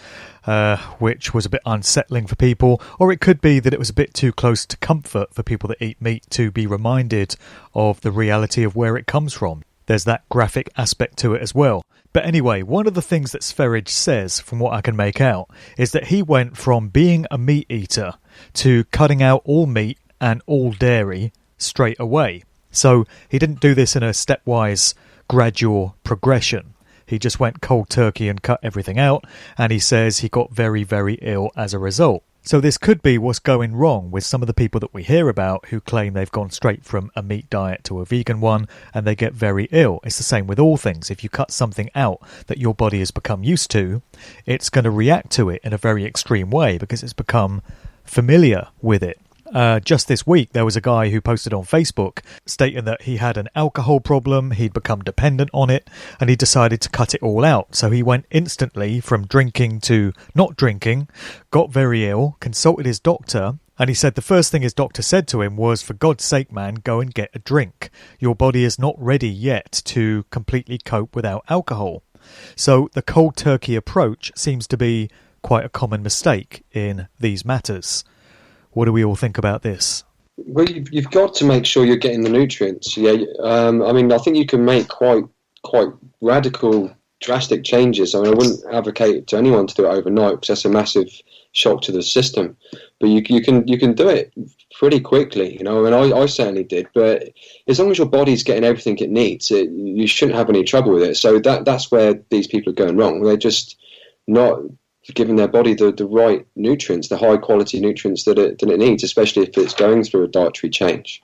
S1: which was a bit unsettling for people, or it could be that it was a bit too close to comfort for people that eat meat to be reminded of the reality of where it comes from. There's that graphic aspect to it as well. But anyway, one of the things that Sverige says, from what I can make out, is that he went from being a meat eater to cutting out all meat and all dairy straight away. So he didn't do this in a stepwise, gradual progression. He just went cold turkey and cut everything out, and he says he got very, very ill as a result. So this could be what's going wrong with some of the people that we hear about who claim they've gone straight from a meat diet to a vegan one and they get very ill. It's the same with all things. If you cut something out that your body has become used to, it's going to react to it in a very extreme way because it's become familiar with it. Just this week, there was a guy who posted on Facebook stating that he had an alcohol problem, he'd become dependent on it, and he decided to cut it all out. So he went instantly from drinking to not drinking, got very ill, consulted his doctor, and he said the first thing his doctor said to him was, for God's sake, man, go and get a drink. Your body is not ready yet to completely cope without alcohol. So the cold turkey approach seems to be quite a common mistake in these matters. What do we all think about this?
S5: Well, you've got to make sure you're getting the nutrients. Yeah, I mean, I think you can make quite radical, drastic changes. I mean, I wouldn't advocate to anyone to do it overnight because that's a massive shock to the system. But you can do it pretty quickly. And I certainly did. But as long as your body's getting everything it needs, you shouldn't have any trouble with it. So that's where these people are going wrong. They're just not giving their body the right nutrients, the high quality nutrients that it needs, especially if it's going through a dietary change.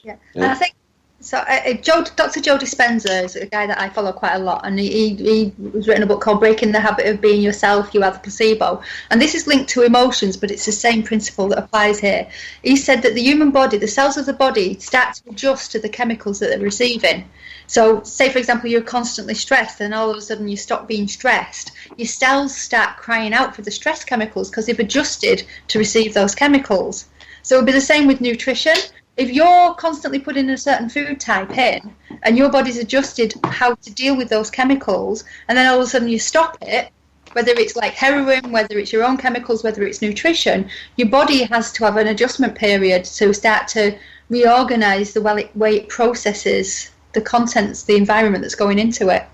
S4: Yeah. And I think so. Dr. Joe Dispenza is a guy that I follow quite a lot, and he was written a book called Breaking the Habit of Being Yourself, You Are the Placebo. And this is linked to emotions, but it's the same principle that applies here. He said that the human body, the cells of the body, start to adjust to the chemicals that they're receiving. So, say, for example, you're constantly stressed and all of a sudden you stop being stressed. Your cells start crying out for the stress chemicals because they've adjusted to receive those chemicals. So it would be the same with nutrition. If you're constantly putting a certain food type in and your body's adjusted how to deal with those chemicals, and then all of a sudden you stop it, whether it's like heroin, whether it's your own chemicals, whether it's nutrition, your body has to have an adjustment period to start to reorganize the way it processes the contents, the environment that's going into it.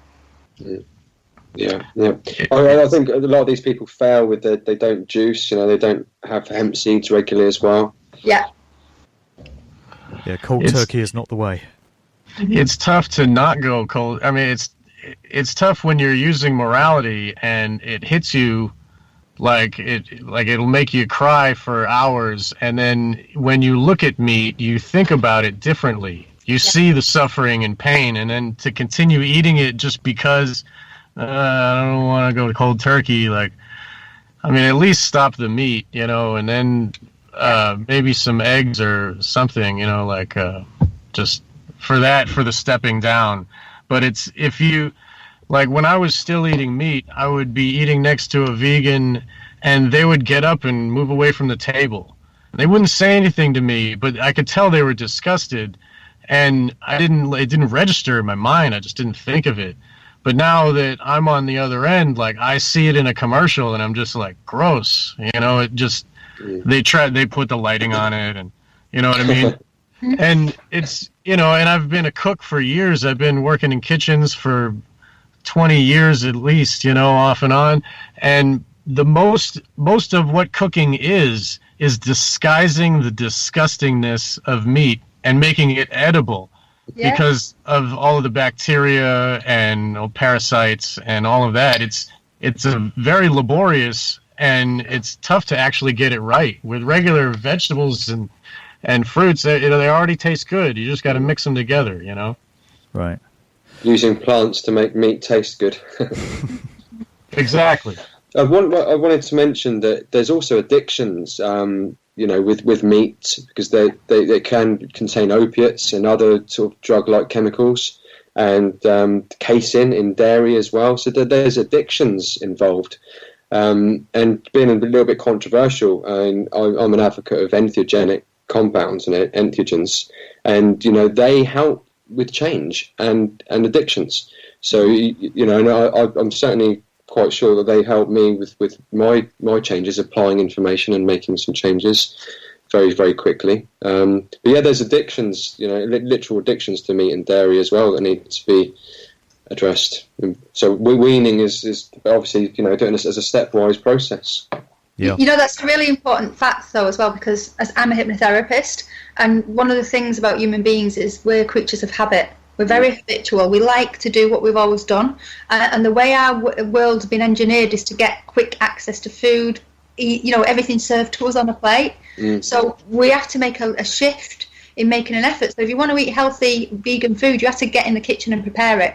S5: Yeah. I think a lot of these people fail with they don't juice, they don't have hemp seeds regularly as well.
S4: Yeah.
S1: Yeah, cold turkey is not the way.
S3: It's tough to not go cold. I mean, it's tough when you're using morality and it hits you like it'll make you cry for hours, and then when you look at meat, you think about it differently. You see the suffering and pain, and then to continue eating it just because I don't want to go to cold turkey, at least stop the meat, and then maybe some eggs or something, just for the stepping down. But it's, if you, when I was still eating meat, I would be eating next to a vegan, and they would get up and move away from the table. They wouldn't say anything to me, but I could tell they were disgusted. And it didn't register in my mind. I just didn't think of it. But now that I'm on the other end, I see it in a commercial and I'm just gross. It just, they put the lighting on it and, you know what I mean? And it's, and I've been a cook for years. I've been working in kitchens for 20 years at least, off and on. And the most of what cooking is disguising the disgustingness of meat and making it edible because of all of the bacteria and parasites and all of that. It's it's a very laborious, and it's tough to actually get it right. With regular vegetables and fruits, they already taste good. You just got to mix them together,
S1: Right.
S5: Using plants to make meat taste good.
S3: Exactly.
S5: I wanted to mention that there's also addictions, with meat, because they can contain opiates and other sort of drug-like chemicals, and casein in dairy as well. So there's addictions involved. And being a little bit controversial, I'm an advocate of entheogenic compounds and entheogens, and they help with change and addictions. So I'm certainly quite sure that they help me with my changes, applying information and making some changes very, very quickly. But yeah, there's addictions, literal addictions to meat and dairy as well that need to be addressed. So weaning is obviously, doing this as a stepwise process.
S1: Yeah.
S4: That's a really important fact, though, as well, because as I'm a hypnotherapist, and one of the things about human beings is we're creatures of habit. We're very habitual. We like to do what we've always done. And the way our world's been engineered is to get quick access to food, everything served to us on a plate. So we have to make a shift in making an effort. So if you want to eat healthy vegan food, you have to get in the kitchen and prepare it.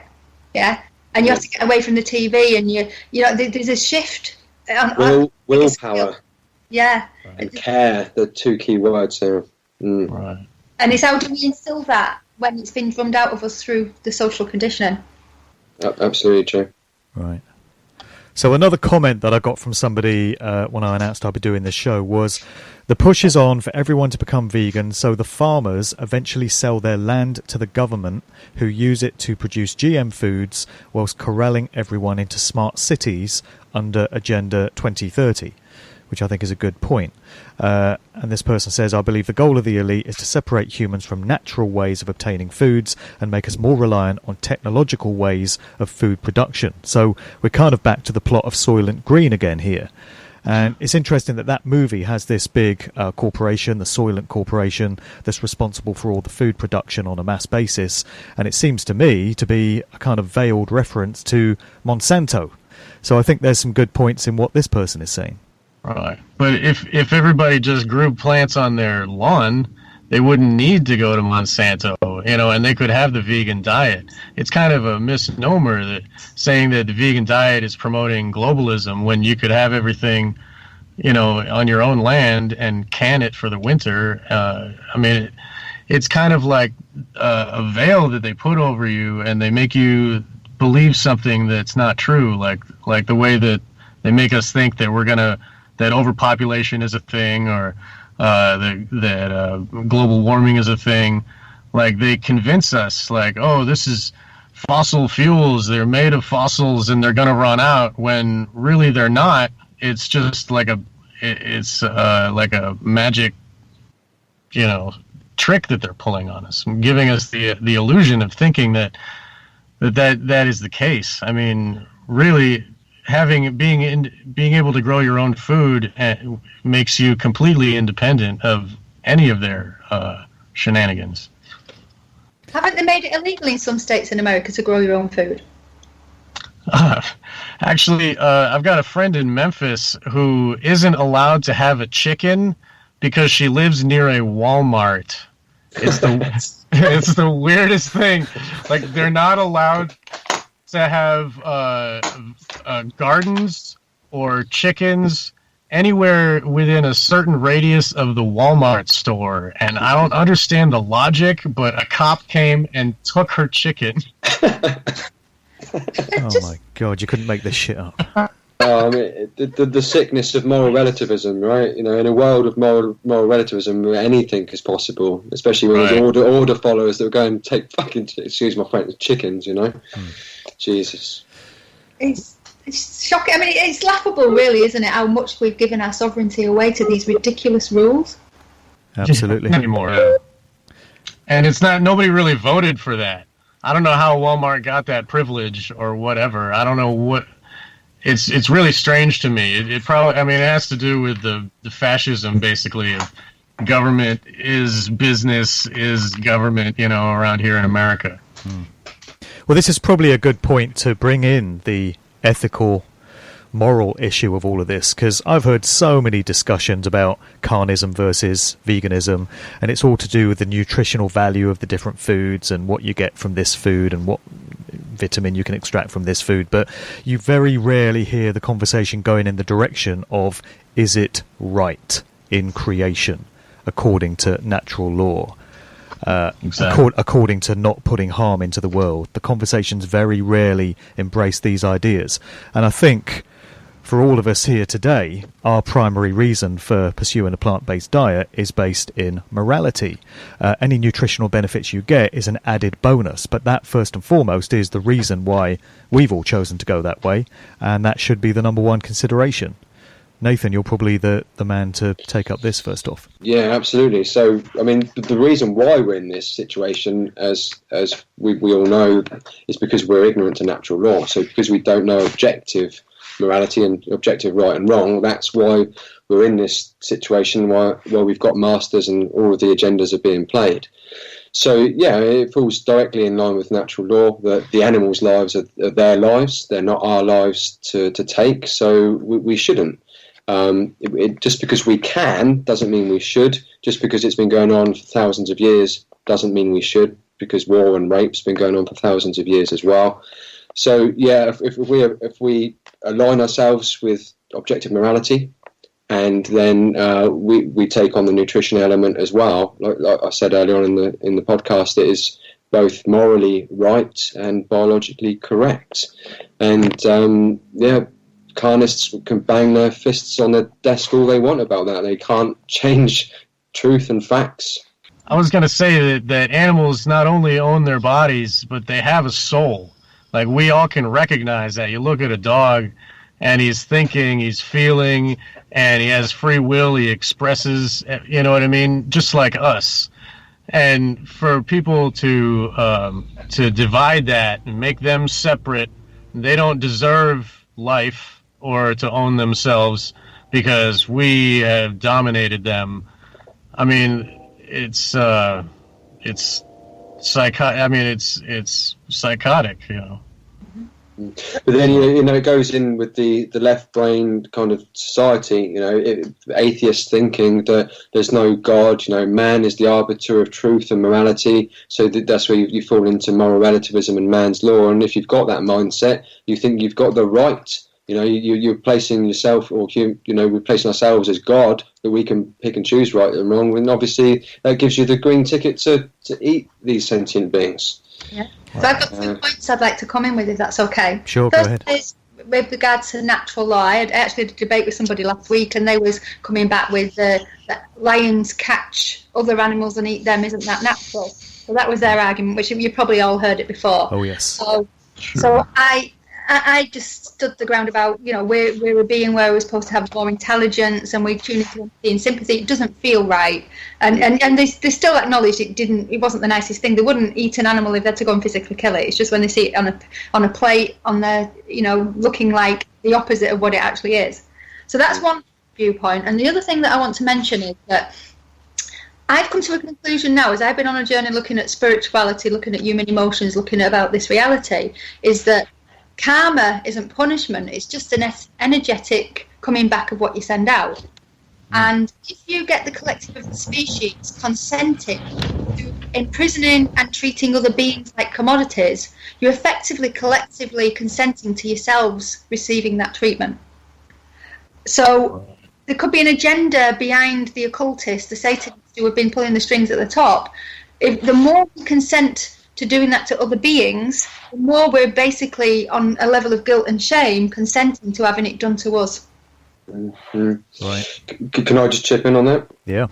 S4: Yeah. And you have to get away from the TV, and there's a shift.
S5: Willpower.
S4: Yeah.
S5: And care, the two key words there.
S3: Right.
S4: And it's how do we instill that when it's been drummed out of us through the social conditioning?
S5: Absolutely true.
S1: Right. So another comment that I got from somebody when I announced I'd be doing this show was, the push is on for everyone to become vegan, so the farmers eventually sell their land to the government, who use it to produce GM foods whilst corralling everyone into smart cities under Agenda 2030, which I think is a good point. And this person says, I believe the goal of the elite is to separate humans from natural ways of obtaining foods and make us more reliant on technological ways of food production. So we're kind of back to the plot of Soylent Green again here. And it's interesting that movie has this big corporation, the Soylent Corporation, that's responsible for all the food production on a mass basis. And it seems to me to be a kind of veiled reference to Monsanto. So I think there's some good points in what this person is saying.
S3: Right. But if everybody just grew plants on their lawn, they wouldn't need to go to Monsanto, and they could have the vegan diet. It's kind of a misnomer that saying that the vegan diet is promoting globalism when you could have everything, on your own land and can it for the winter. It's kind of like a veil that they put over you, and they make you believe something that's not true, like the way that they make us think that that overpopulation is a thing, or that global warming is a thing. Like, they convince us, this is fossil fuels, they're made of fossils and they're going to run out, when really they're not. It's just like a magic, trick that they're pulling on us, giving us the illusion of thinking that is the case. I mean, really, being able to grow your own food makes you completely independent of any of their shenanigans.
S4: Haven't they made it illegal in some states in America to grow your own food?
S3: Actually, I've got a friend in Memphis who isn't allowed to have a chicken because she lives near a Walmart. It's the weirdest thing. Like, they're not allowed to have gardens or chickens anywhere within a certain radius of the Walmart store. And I don't understand the logic, but a cop came and took her chicken.
S1: Oh my God, you couldn't make this shit up.
S5: The sickness of moral relativism, right? In a world of moral relativism, anything is possible, especially when there's order followers that go and take fucking, excuse my French, chickens, Jesus.
S4: It's shocking. I mean, it's laughable, really, isn't it, how much we've given our sovereignty away to these ridiculous rules?
S1: Absolutely.
S3: Anymore. And it's not, nobody really voted for that. I don't know how Walmart got that privilege or whatever. I don't know what. It's really strange to me. It probably, it has to do with the fascism, basically, of government is business is government, around here in America.
S1: Well, this is probably a good point to bring in the ethical moral issue of all of this, because I've heard so many discussions about carnism versus veganism, and it's all to do with the nutritional value of the different foods and what you get from this food and what vitamin you can extract from this food, but you very rarely hear the conversation going in the direction of, is it right in creation according to natural law?
S3: Exactly.
S1: According to not putting harm into the world. The conversations very rarely embrace these ideas. And I think for all of us here today, our primary reason for pursuing a plant-based diet is based in morality. Any nutritional benefits you get is an added bonus, but that first and foremost is the reason why we've all chosen to go that way, and that should be the number one consideration. Nathan, you're probably the man to take up this first off.
S5: Yeah, absolutely. So, I mean, the reason why we're in this situation, as we all know, is because we're ignorant to natural law. So because we don't know objective morality and objective right and wrong, that's why we're in this situation where we've got masters and all of the agendas are being played. So, yeah, it falls directly in line with natural law that the animals' lives are their lives. They're not our lives to take, so we shouldn't. Just because we can doesn't mean we should. Just because it's been going on for thousands of years doesn't mean we should, because war and rape's been going on for thousands of years as well. So yeah, if we align ourselves with objective morality, and then we take on the nutrition element as well, like I said earlier on in the podcast, it is both morally right and biologically correct. And Carnists can bang their fists on the desk all they want about that. They can't change truth and facts.
S3: I was going to say that animals not only own their bodies, but they have a soul. Like, we all can recognize that. You look at a dog, and he's thinking, he's feeling, and he has free will. He expresses, you know what I mean? Just like us. And for people to divide that and make them separate, they don't deserve life or to own themselves because we have dominated them. I mean, it's psychotic. I mean, it's psychotic, you know.
S5: But then it goes in with the left-brained kind of society. Atheist thinking that there's no God. Man is the arbiter of truth and morality. So that's where you fall into moral relativism and man's law. And if you've got that mindset, you think you've got the right. You're placing yourself, or we're placing ourselves as God, that we can pick and choose right and wrong. And obviously, that gives you the green ticket to eat these sentient beings.
S4: Yeah. So I've got 2 points I'd like to come in with, if that's okay.
S1: Sure,
S4: First
S1: go ahead.
S4: Is with regards to natural law. I actually had a debate with somebody last week, and they was coming back with that lions catch other animals and eat them. Isn't that natural? So that was their argument, which you probably all heard it before.
S1: Oh yes.
S4: So I just stood the ground about, we're a being where we're supposed to have more intelligence, and we tune into empathy and sympathy. It doesn't feel right, and they still acknowledged it wasn't the nicest thing. They wouldn't eat an animal if they had to go and physically kill it. It's just when they see it on a plate, on the looking like the opposite of what it actually is. So that's one viewpoint. And the other thing that I want to mention is that I've come to a conclusion now, as I've been on a journey looking at spirituality, looking at human emotions, looking at about this reality, is that karma isn't punishment. It's just an energetic coming back of what you send out. And if you get the collective of the species consenting to imprisoning and treating other beings like commodities, you're effectively collectively consenting to yourselves receiving that treatment. So there could be an agenda behind the occultists, the Satanists who have been pulling the strings at the top. If the more we consent to doing that to other beings, the more we're basically on a level of guilt and shame consenting to having it done to us.
S5: Mm-hmm.
S1: Right.
S5: Can I just chip in on that?
S1: Yeah.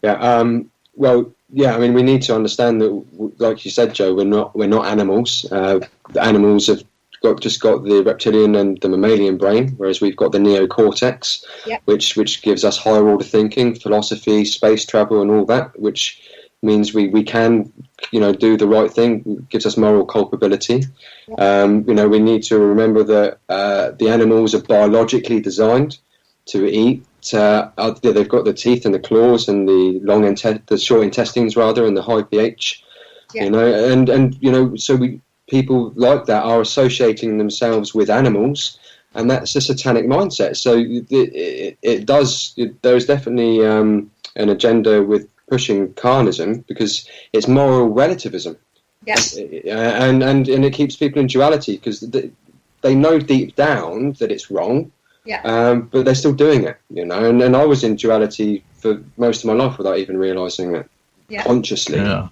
S5: Yeah. Well, yeah. I mean, we need to understand that, like you said, Joe, we're not animals. The animals have just got the reptilian and the mammalian brain, whereas we've got the neocortex, which gives us higher order thinking, philosophy, space travel, and all that, which means we can do the right thing, gives us moral culpability. We need to remember that the animals are biologically designed to eat. They've got the teeth and the claws and the short intestines rather, and the high pH. So people like that are associating themselves with animals, and that's a satanic mindset. So there is definitely an agenda with pushing Carnism, because it's moral relativism.
S4: Yes.
S5: And it keeps people in duality, because they know deep down that it's wrong.
S4: Yeah.
S5: But they're still doing it, and I was in duality for most of my life without even realising it consciously.
S3: Yeah.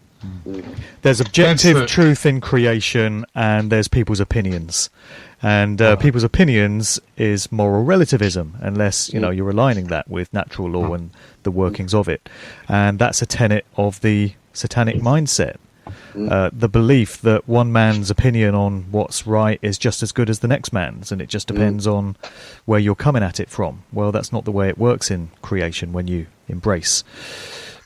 S1: There's objective truth in creation, and there's people's opinions. And people's opinions is moral relativism, unless you're aligning that with natural law and the workings of it. And that's a tenet of the satanic mindset. The belief that one man's opinion on what's right is just as good as the next man's, and it just depends on where you're coming at it from. Well, that's not the way it works in creation when you embrace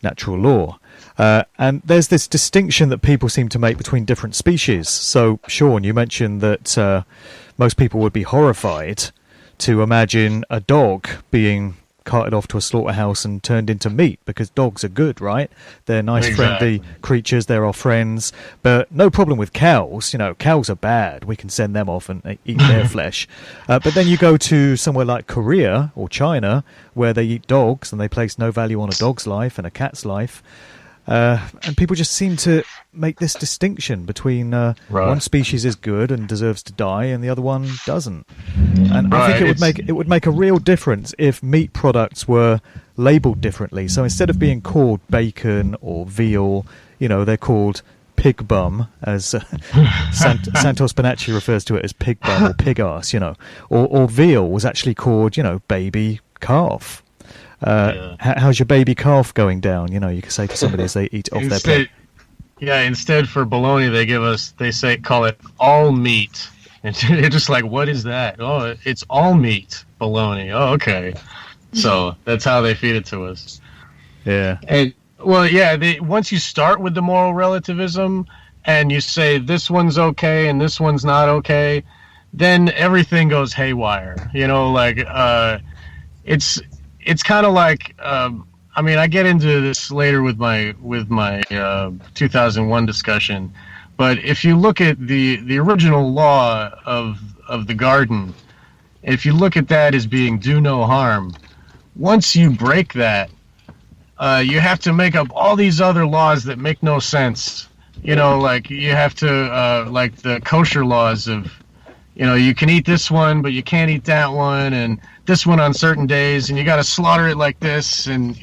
S1: natural law. And there's this distinction that people seem to make between different species. So, Sean, you mentioned that most people would be horrified to imagine a dog being carted off to a slaughterhouse and turned into meat, because dogs are good, right? They're nice, friendly creatures. They're our friends. But no problem with cows. Cows are bad. We can send them off and eat their flesh. But then you go to somewhere like Korea or China, where they eat dogs and they place no value on a dog's life and a cat's life. And people just seem to make this distinction between one species is good and deserves to die, and the other one doesn't. And I think it would make a real difference if meat products were labelled differently. So instead of being called bacon or veal, they're called pig bum, as Santos Bonacci refers to it as pig bum or pig ass. Or veal was actually called baby calf. How's your baby calf going down? You can say to somebody as they eat off their plate.
S3: Yeah, instead for bologna, call it all meat. And you're just like, what is that? Oh, it's all meat bologna. Oh, okay. So that's how they feed it to us.
S1: Yeah.
S3: And once you start with the moral relativism and you say this one's okay and this one's not okay, then everything goes haywire. It's kind of like, I get into this later with my 2001 discussion, but if you look at the original law of the garden, if you look at that as being do no harm, once you break that, you have to make up all these other laws that make no sense. Like you have to, like the kosher laws of, you can eat this one, but you can't eat that one, and this one on certain days, and you got to slaughter it like this, and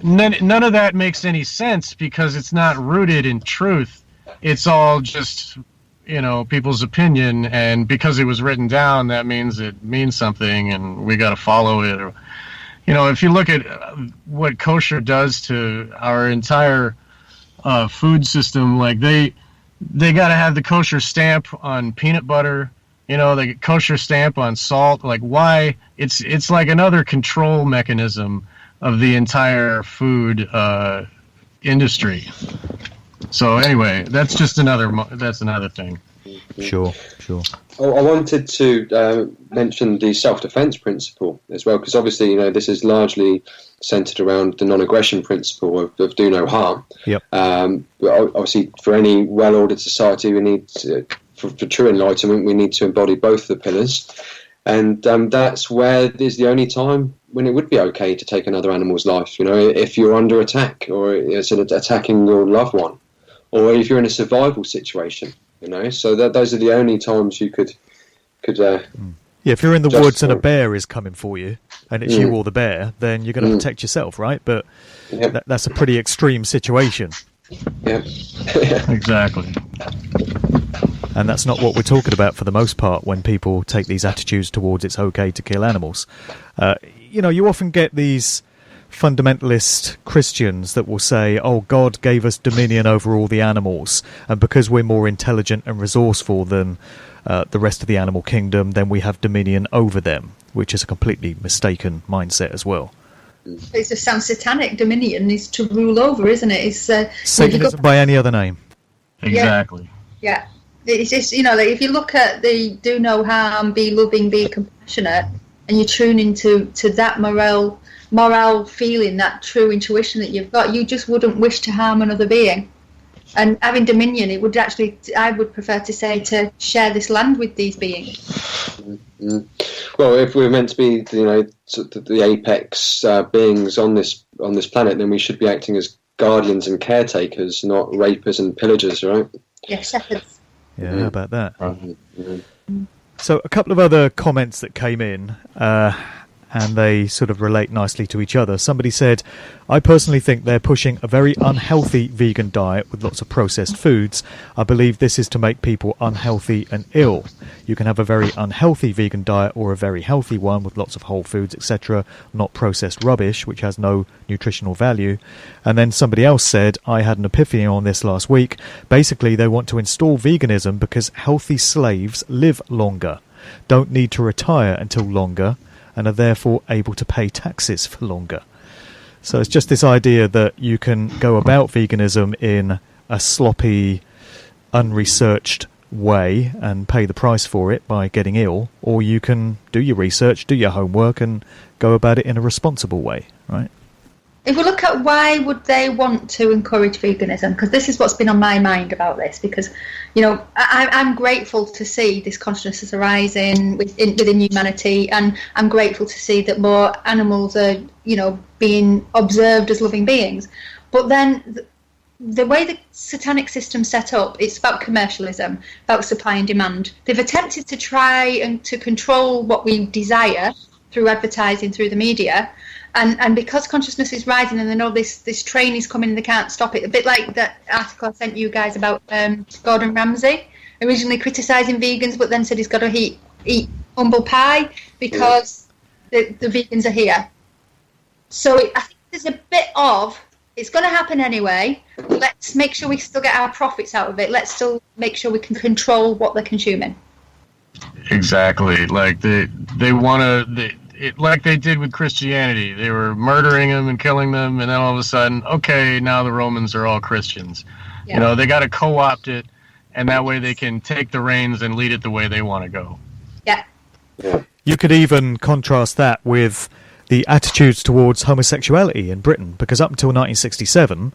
S3: none of that makes any sense because it's not rooted in truth. It's all just people's opinion, and because it was written down, that means it means something, and we got to follow it. Or, if you look at what kosher does to our entire food system, like they got to have the kosher stamp on peanut butter. The kosher stamp on salt. Like, why? It's like another control mechanism of the entire food industry. So anyway, that's another thing.
S1: Sure.
S5: I wanted to mention the self-defense principle as well, because obviously, this is largely centered around the non-aggression principle of do no harm.
S1: Yep.
S5: But obviously, for any well-ordered society, we need for true enlightenment, we need to embody both the pillars. And that's where there's the only time when it would be okay to take another animal's life, if you're under attack, or it's attacking your loved one, or if you're in a survival situation, So those are the only times you could. Yeah,
S1: if you're in the woods and a bear is coming for you, and it's you or the bear, then you're going to protect yourself, right? But that's a pretty extreme situation.
S5: Yeah,
S3: exactly.
S1: And that's not what we're talking about for the most part when people take these attitudes towards it's okay to kill animals. You often get these fundamentalist Christians that will say, oh, God gave us dominion over all the animals, and because we're more intelligent and resourceful than the rest of the animal kingdom, then we have dominion over them, which is a completely mistaken mindset as well.
S4: It just sounds satanic. Dominion is to rule over, isn't it? It's
S1: Satanism by any other name.
S3: Exactly.
S4: Yeah. It's just, like if you look at the do no harm, be loving, be compassionate, and you tune into that moral feeling, that true intuition that you've got, you just wouldn't wish to harm another being. And having dominion, I would prefer to say to share this land with these beings.
S5: Well, if we're meant to be, the apex beings on this planet, then we should be acting as guardians and caretakers, not rapers and pillagers, right?
S4: Yes, shepherds.
S1: Yeah, how about that?
S5: Yeah.
S1: So a couple of other comments that came in, and they sort of relate nicely to each other. Somebody said, I personally think they're pushing a very unhealthy vegan diet with lots of processed foods. I believe this is to make people unhealthy and ill. You can have a very unhealthy vegan diet or a very healthy one with lots of whole foods, etc., not processed rubbish, which has no nutritional value. And then somebody else said, I had an epiphany on this last week. Basically, they want to install veganism because healthy slaves live longer, don't need to retire until longer, and are therefore able to pay taxes for longer. So it's just this idea that you can go about veganism in a sloppy, unresearched way and pay the price for it by getting ill, or you can do your research, do your homework, and go about it in a responsible way, right?
S4: If we look at why would they want to encourage veganism, because this is what's been on my mind about this, because, I'm grateful to see this consciousness arising within humanity, and I'm grateful to see that more animals are, being observed as living beings. But then the way the satanic system's set up, it's about commercialism, about supply and demand. They've attempted to try and to control what we desire through advertising, through the media. And because consciousness is rising and they know this train is coming and they can't stop it, a bit like that article I sent you guys about Gordon Ramsay, originally criticising vegans but then said he's got to eat humble pie because the vegans are here. So I think there's a bit of, it's going to happen anyway, let's make sure we still get our profits out of it, let's still make sure we can control what they're consuming.
S3: Exactly. Like they want to... like they did with Christianity. They were murdering them and killing them, and then all of a sudden, okay, now the Romans are all Christians. Yeah. They got to co-opt it, and that way they can take the reins and lead it the way they want to go.
S4: Yeah.
S1: You could even contrast that with the attitudes towards homosexuality in Britain, because up until 1967,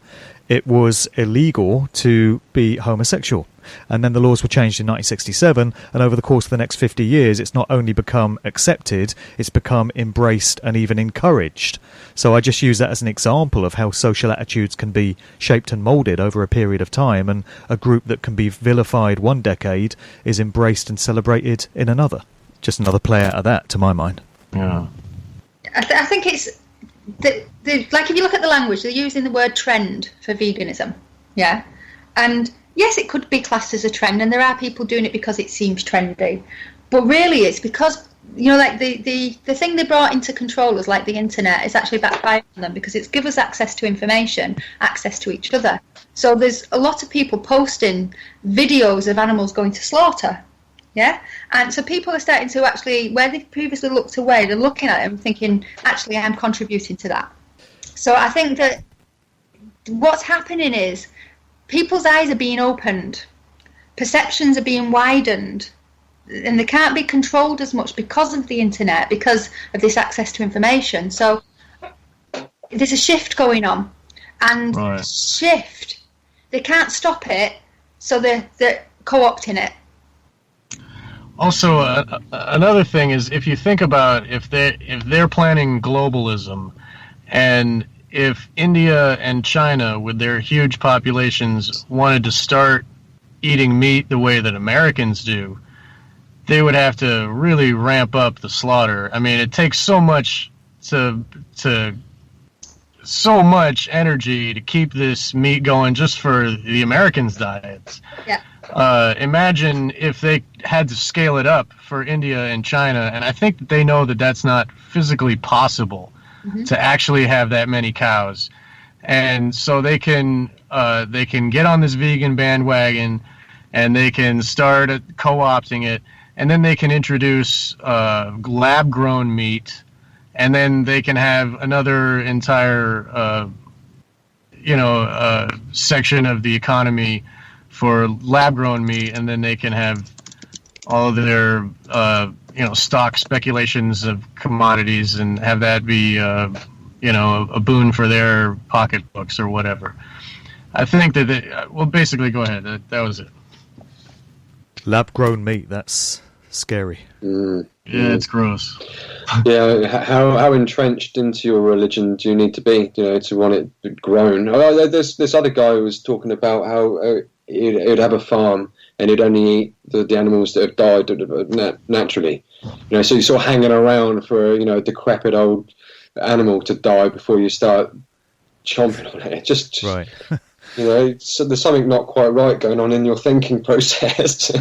S1: it was illegal to be homosexual. And then the laws were changed in 1967, and over the course of the next 50 years, it's not only become accepted, it's become embraced and even encouraged. So I just use that as an example of how social attitudes can be shaped and moulded over a period of time, and a group that can be vilified one decade is embraced and celebrated in another. Just another play out of that, to my mind.
S3: Yeah.
S4: I think it's... like, if you look at the language, they're using the word trend for veganism. Yeah? And... yes, it could be classed as a trend, and there are people doing it because it seems trendy. But really, it's because, like the thing they brought into controllers, like the internet, is actually backfiring on them because it's given us access to information, access to each other. So there's a lot of people posting videos of animals going to slaughter. Yeah? And so people are starting to actually, where they previously looked away, they're looking at it and thinking, actually, I'm contributing to that. So I think that what's happening is, people's eyes are being opened, perceptions are being widened, and they can't be controlled as much because of the internet, because of this access to information. So there's a shift going on, and shift, they can't stop it, so they're co-opting it.
S3: Also, another thing is, if you think about if they're planning globalism, and if India and China, with their huge populations, wanted to start eating meat the way that Americans do, they would have to really ramp up the slaughter. I mean, it takes so much so much energy to keep this meat going just for the Americans' diets.
S4: Yeah.
S3: Imagine if they had to scale it up for India and China, and I think that they know that that's not physically possible. Mm-hmm. To actually have that many cows, and so they can get on this vegan bandwagon, and they can start co-opting it, and then they can introduce lab-grown meat, and then they can have another entire section of the economy for lab-grown meat, and then they can have all of their stock speculations of commodities and have that be a boon for their pocketbooks or whatever. I think that basically, go ahead. That was it.
S1: Lab-grown meat, that's scary.
S3: Yeah, it's gross.
S5: Yeah, how entrenched into your religion do you need to be, to want it grown? This other guy was talking about how he'd have a farm and he'd only eat the animals that have died naturally. So you're sort of hanging around for a decrepit old animal to die before you start chomping on it. Just
S1: right.
S5: So there's something not quite right going on in your thinking process.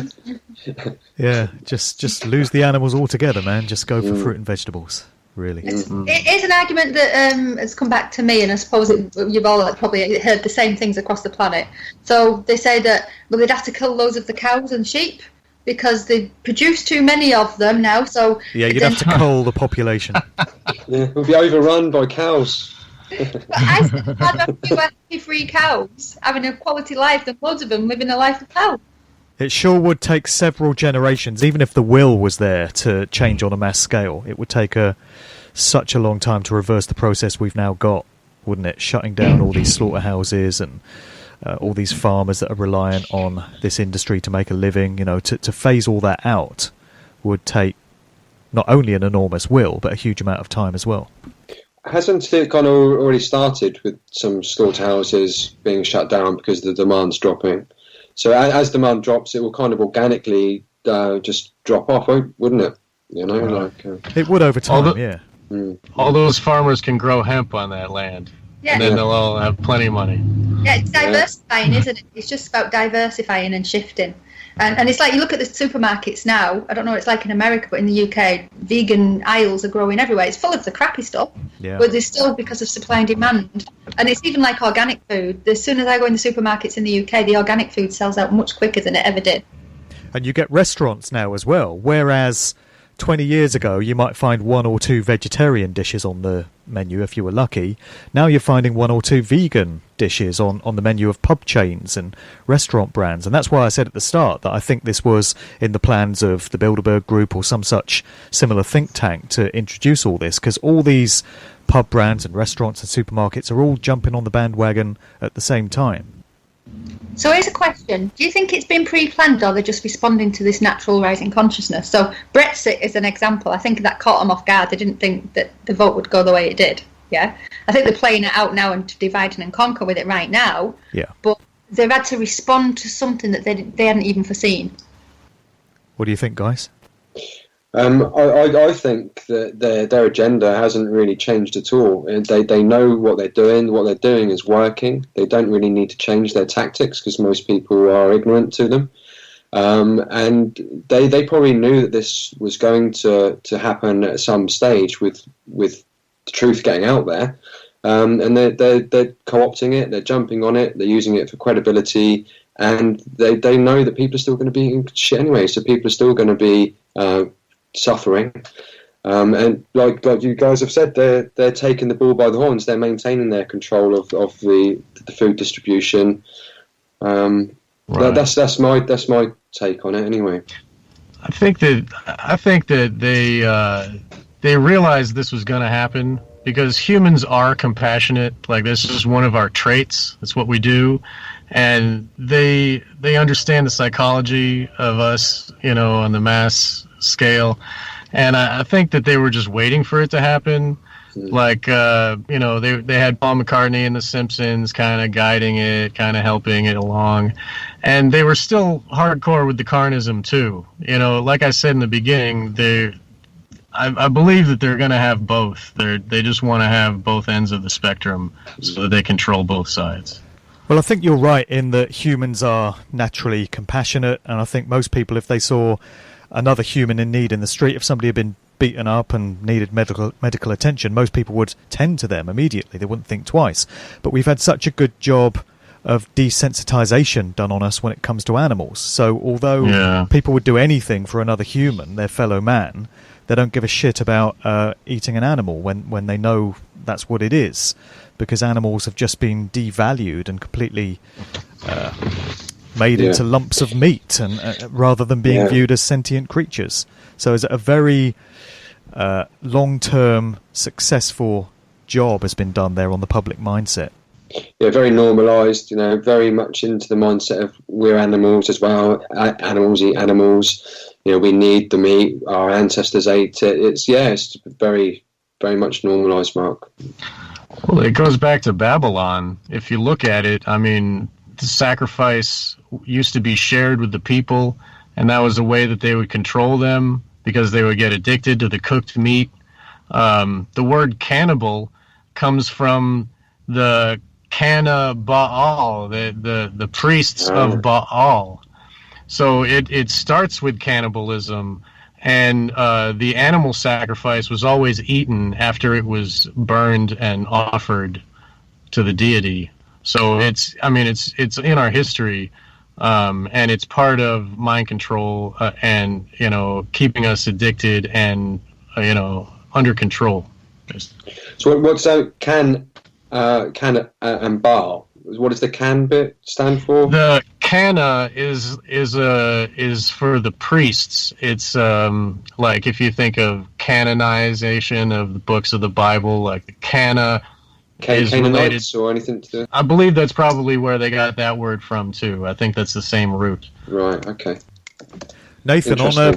S1: Yeah, just lose the animals altogether, man. Just go for fruit and vegetables, really.
S4: It is an argument that has come back to me, and I suppose you've all probably heard the same things across the planet. So they say that they'd have to kill loads of the cows and sheep because they produce too many of them now. So
S1: yeah, you'd have to cull the population.
S5: Yeah, we'll be overrun by cows.
S4: But I still have a few happy-free cows having a quality life than loads of them living a life of hell.
S1: It sure would take several generations, even if the will was there to change on a mass scale. It would take such a long time to reverse the process we've now got, wouldn't it? Shutting down all these slaughterhouses and all these farmers that are reliant on this industry to make a living. To phase all that out would take not only an enormous will, but a huge amount of time as well.
S5: Hasn't it kind of already started with some slaughterhouses being shut down because the demand's dropping? So as demand drops, it will kind of organically just drop off, wouldn't it?
S1: It would over time, yeah.
S3: All those farmers can grow hemp on that land, and then they'll all have plenty of money.
S4: Yeah, it's diversifying, isn't it? It's just about diversifying and shifting. And it's like you look at the supermarkets now, I don't know what it's like in America, but in the UK, vegan aisles are growing everywhere. It's full of the crappy stuff, but there's still because of supply and demand. And it's even like organic food. As soon as I go in the supermarkets in the UK, the organic food sells out much quicker than it ever did.
S1: And you get restaurants now as well, whereas 20 years ago you might find one or two vegetarian dishes on the menu if you were lucky. Now you're finding one or two vegan dishes on the menu of pub chains and restaurant brands. And that's why I said at the start that I think this was in the plans of the Bilderberg Group or some such similar think tank to introduce all this, because all these pub brands and restaurants and supermarkets are all jumping on the bandwagon at the same time.
S4: So here's a question. Do you think it's been pre-planned, or they're just responding to this natural rising consciousness? So Brexit is an example. I think that caught them off guard. They didn't think that the vote would go the way it did. Yeah, I think they're playing it out now and dividing and conquer with it right now. Yeah, but they've had to respond to something that they hadn't even foreseen. What
S1: do you think, guys?
S5: I think that their agenda hasn't really changed at all. They know what they're doing. What they're doing is working. They don't really need to change their tactics because most people are ignorant to them. And they probably knew that this was going to happen at some stage with the truth getting out there. And they're co-opting it. They're jumping on it. They're using it for credibility. And they know that people are still going to be shit anyway. So people are still going to be suffering, and like you guys have said, they're taking the bull by the horns. They're maintaining their control of the food distribution. Right. That's my take on it. Anyway,
S3: I think that they realized this was going to happen because humans are compassionate. Like, this is one of our traits. That's what we do, and they understand the psychology of us, on the mass scale, and I think that they were just waiting for it to happen. Like, they had Paul McCartney and the Simpsons kind of guiding it, kind of helping it along, and they were still hardcore with the Carnism too. Like I said in the beginning, I believe that they're going to have both. They just want to have both ends of the spectrum so that they control both sides.
S1: Well, I think you're right in that humans are naturally compassionate, and I think most people, if they saw another human in need in the street, if somebody had been beaten up and needed medical attention, most people would tend to them immediately. They wouldn't think twice. But we've had such a good job of desensitization done on us when it comes to animals. So although people would do anything for another human, their fellow man, they don't give a shit about eating an animal when they know that's what it is, because animals have just been devalued and completely made into lumps of meat, and rather than being viewed as sentient creatures. So it's a very long-term, successful job has been done there on the public mindset.
S5: Yeah, very normalised, very much into the mindset of we're animals as well. Animals eat animals. we need the meat. Our ancestors ate it. It's very, very much normalized, Mark.
S3: Well, it goes back to Babylon. If you look at it, I mean, the sacrifice used to be shared with the people, and that was a way that they would control them because they would get addicted to the cooked meat. The word cannibal comes from the Canna Baal, the priests of Baal. So it starts with cannibalism, and the animal sacrifice was always eaten after it was burned and offered to the deity. So it's in our history, and it's part of mind control and keeping us addicted and under control.
S5: So what's that can and Baal? What does the can bit stand for?
S3: The canna is for the priests. It's like if you think of canonization of the books of the Bible, like the canna is related
S5: or anything to do.
S3: I believe that's probably where they got that word from too. I think that's the same root.
S5: Right. Okay.
S1: Nathan, on a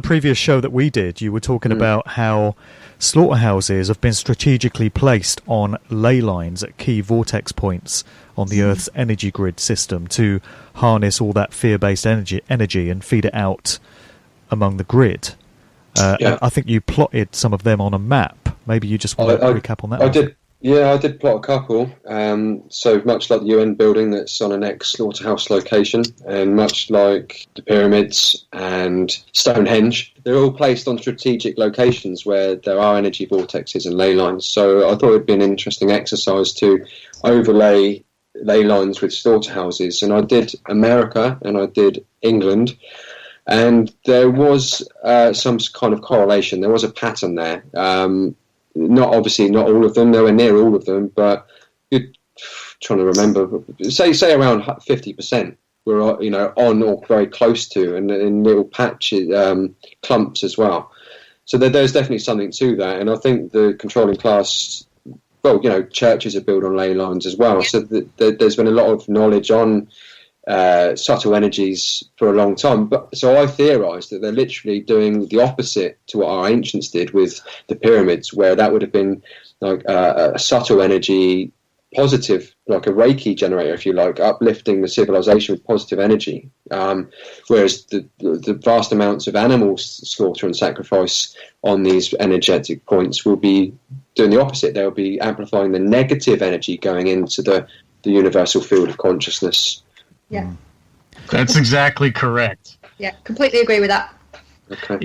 S1: previous show that we did, you were talking about how slaughterhouses have been strategically placed on ley lines at key vortex points on the Earth's energy grid system to harness all that fear-based energy and feed it out among the grid. And I think you plotted some of them on a map. Maybe you just want to recap on that.
S5: I did. Yeah, I did plot a couple. So much like the UN building that's on an ex-slaughterhouse location, and much like the pyramids and Stonehenge, they're all placed on strategic locations where there are energy vortexes and ley lines. So I thought it would be an interesting exercise to overlay ley lines with slaughterhouses. And I did America and I did England. And there was some kind of correlation. There was a pattern there. Not all of them, nowhere near all of them, but you're trying to remember, say around 50% were on or very close to, and in little patches, clumps as well. So there's definitely something to that, and I think the controlling class, churches are built on ley lines as well. So there's been a lot of knowledge on subtle energies for a long time, so I theorised that they're literally doing the opposite to what our ancients did with the pyramids, where that would have been like a subtle energy, positive, like a Reiki generator, if you like, uplifting the civilization with positive energy. Whereas the vast amounts of animal slaughter and sacrifice on these energetic points will be doing the opposite. They'll be amplifying the negative energy going into the universal field of consciousness.
S4: Yeah.
S3: That's exactly correct.
S4: Yeah, completely agree with that.
S5: Okay.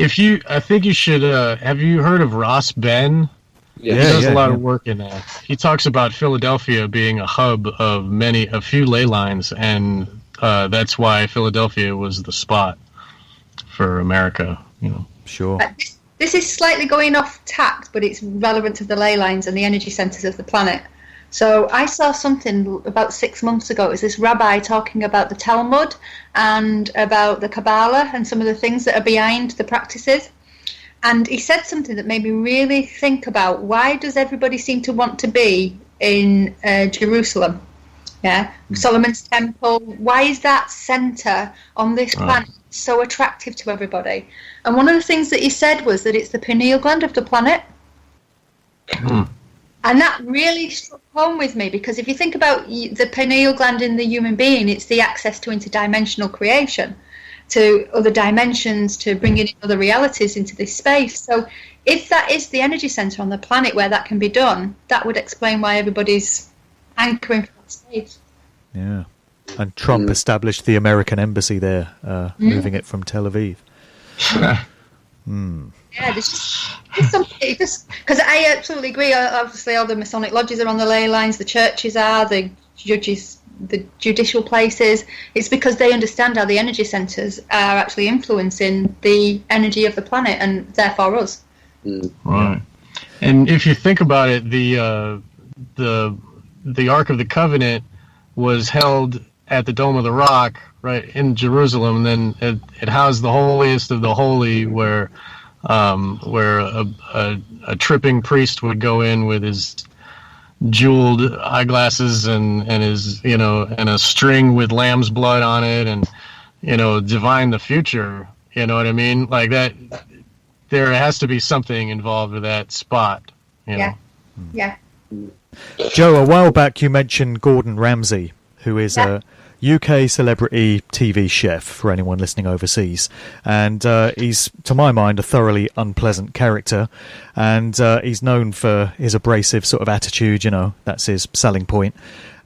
S3: I think you should, have you heard of Ross Ben?
S5: Yeah,
S3: he does a lot of work in that. He talks about Philadelphia being a hub of a few ley lines, and that's why Philadelphia was the spot for America.
S1: Sure.
S4: This is slightly going off tact, but it's relevant to the ley lines and the energy centers of the planet. So I saw something about 6 months ago. It was this rabbi talking about the Talmud and about the Kabbalah and some of the things that are behind the practices. And he said something that made me really think about, why does everybody seem to want to be in Jerusalem? Yeah, Solomon's Temple. Why is that centre on this planet so attractive to everybody? And one of the things that he said was that it's the pineal gland of the planet. And that really struck home with me, because if you think about the pineal gland in the human being, it's the access to interdimensional creation, to other dimensions, to bringing in other realities into this space. So if that is the energy centre on the planet where that can be done, that would explain why everybody's anchoring for that space.
S1: Yeah. And Trump established the American embassy there, moving it from Tel Aviv.
S4: Yeah, there's something, because I absolutely agree. Obviously, all the Masonic lodges are on the ley lines, the churches are, the judges, the judicial places. It's because they understand how the energy centres are actually influencing the energy of the planet and therefore us.
S3: Right. And if you think about it, the Ark of the Covenant was held at the Dome of the Rock, right in Jerusalem, and then it housed the holiest of the holy, where a tripping priest would go in with his jeweled eyeglasses and his and a string with lamb's blood on it, and divine the future, You know what I mean? Like that, there has to be something involved with that spot. You know?
S4: Yeah.
S1: Joe, a while back you mentioned Gordon Ramsay, who is a UK celebrity TV chef for anyone listening overseas, and he's, to my mind, a thoroughly unpleasant character, and he's known for his abrasive sort of attitude, you know, that's his selling point.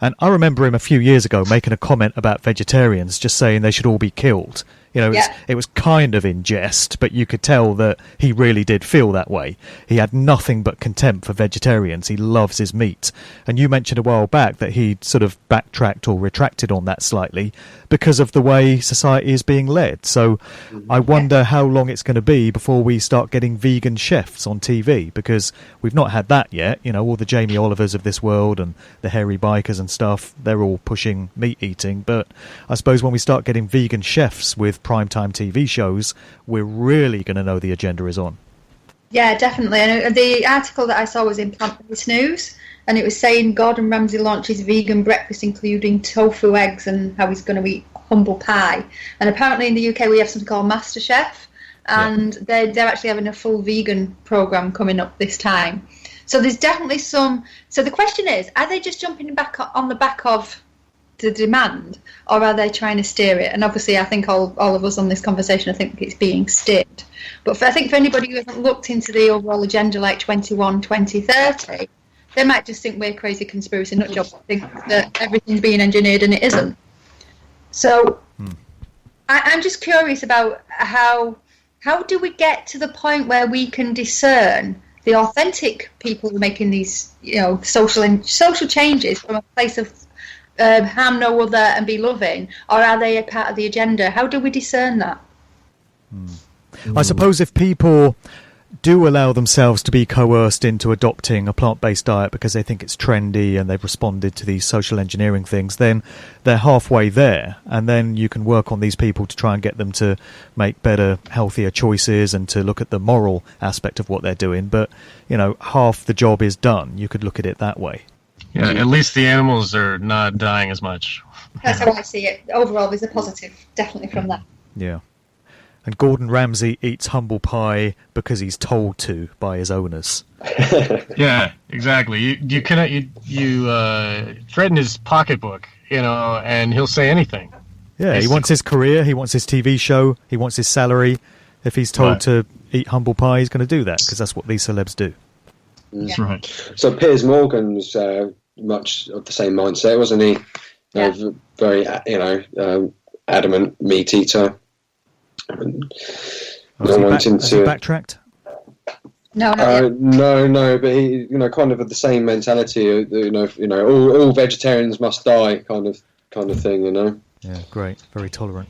S1: And I remember him a few years ago making a comment about vegetarians, just saying they should all be killed. You know, it was kind of in jest, but you could tell that he really did feel that way. He had nothing but contempt for vegetarians. He loves his meat. And you mentioned a while back that he sort of backtracked or retracted on that slightly because of the way society is being led. So I wonder how long it's going to be before we start getting vegan chefs on TV, because we've not had that yet. You know, all the Jamie Olivers of this world and the hairy bikers and stuff, they're all pushing meat eating. But I suppose when we start getting vegan chefs with primetime TV shows, we're really going to know the agenda is on.
S4: Yeah, definitely. And the article that I saw was in Plant-Based News, and it was saying Gordon Ramsay launches vegan breakfast including tofu, eggs, and how he's going to eat humble pie. And apparently in the UK we have something called MasterChef, and they're actually having a full vegan program coming up this time. So there's definitely some. So the question is, are they just jumping back on the back of the demand, or are they trying to steer it? And obviously I think all of us on this conversation, I think it's being steered. But I think for anybody who hasn't looked into the overall agenda, like 2030, they might just think we're crazy conspiracy nut jobs, think that everything's being engineered and it isn't. So I'm just curious about how do we get to the point where we can discern the authentic people who are making these, you know, social changes from a place of harm no other and be loving, or are they a part of the agenda? How do we discern that?
S1: I suppose if people do allow themselves to be coerced into adopting a plant-based diet because they think it's trendy and they've responded to these social engineering things, then they're halfway there, and then you can work on these people to try and get them to make better, healthier choices and to look at the moral aspect of what they're doing. But, you know, half the job is done. You could look at it that way.
S3: Yeah, at least the animals are not dying as much.
S4: That's how I see it. Overall, there's a positive, definitely, from that.
S1: Yeah. And Gordon Ramsay eats humble pie because he's told to by his owners.
S3: Yeah, exactly. You cannot threaten his pocketbook, you know, and he'll say anything.
S1: Yeah, he wants his career, he wants his TV show, he wants his salary. If he's told to eat humble pie, he's going to do that because that's what these celebs do.
S3: That's right.
S5: So Piers Morgan was much of the same mindset, wasn't he? Very, adamant meat eater.
S1: Has he backtracked?
S4: No,
S5: but he, kind of had the same mentality. All vegetarians must die, kind of thing.
S1: Yeah, great, very tolerant.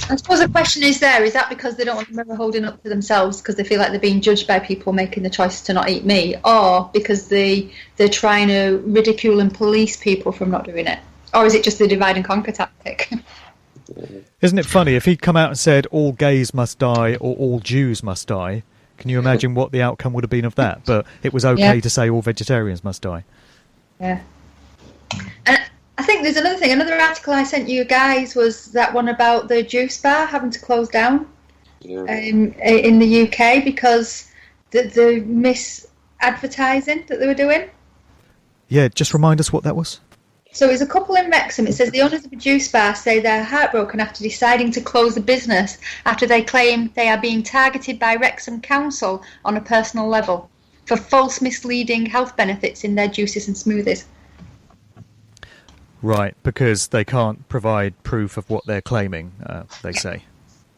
S4: I suppose the question is that because they don't want them ever holding up to themselves because they feel like they're being judged by people making the choice to not eat meat, or because they're trying to ridicule and police people from not doing it? Or is it just the divide and conquer tactic?
S1: Isn't it funny, if he'd come out and said all gays must die or all Jews must die, can you imagine what the outcome would have been of that? But it was okay to say all vegetarians must die.
S4: Yeah. And I think there's another thing. Another article I sent you guys was that one about the juice bar having to close down in the UK because the mis-advertising that they were doing.
S1: Yeah, just remind us what that was.
S4: So it's a couple in Wrexham. It says the owners of a juice bar say they're heartbroken after deciding to close the business after they claim they are being targeted by Wrexham Council on a personal level for false, misleading health benefits in their juices and smoothies.
S1: Right, because they can't provide proof of what they're claiming, they say.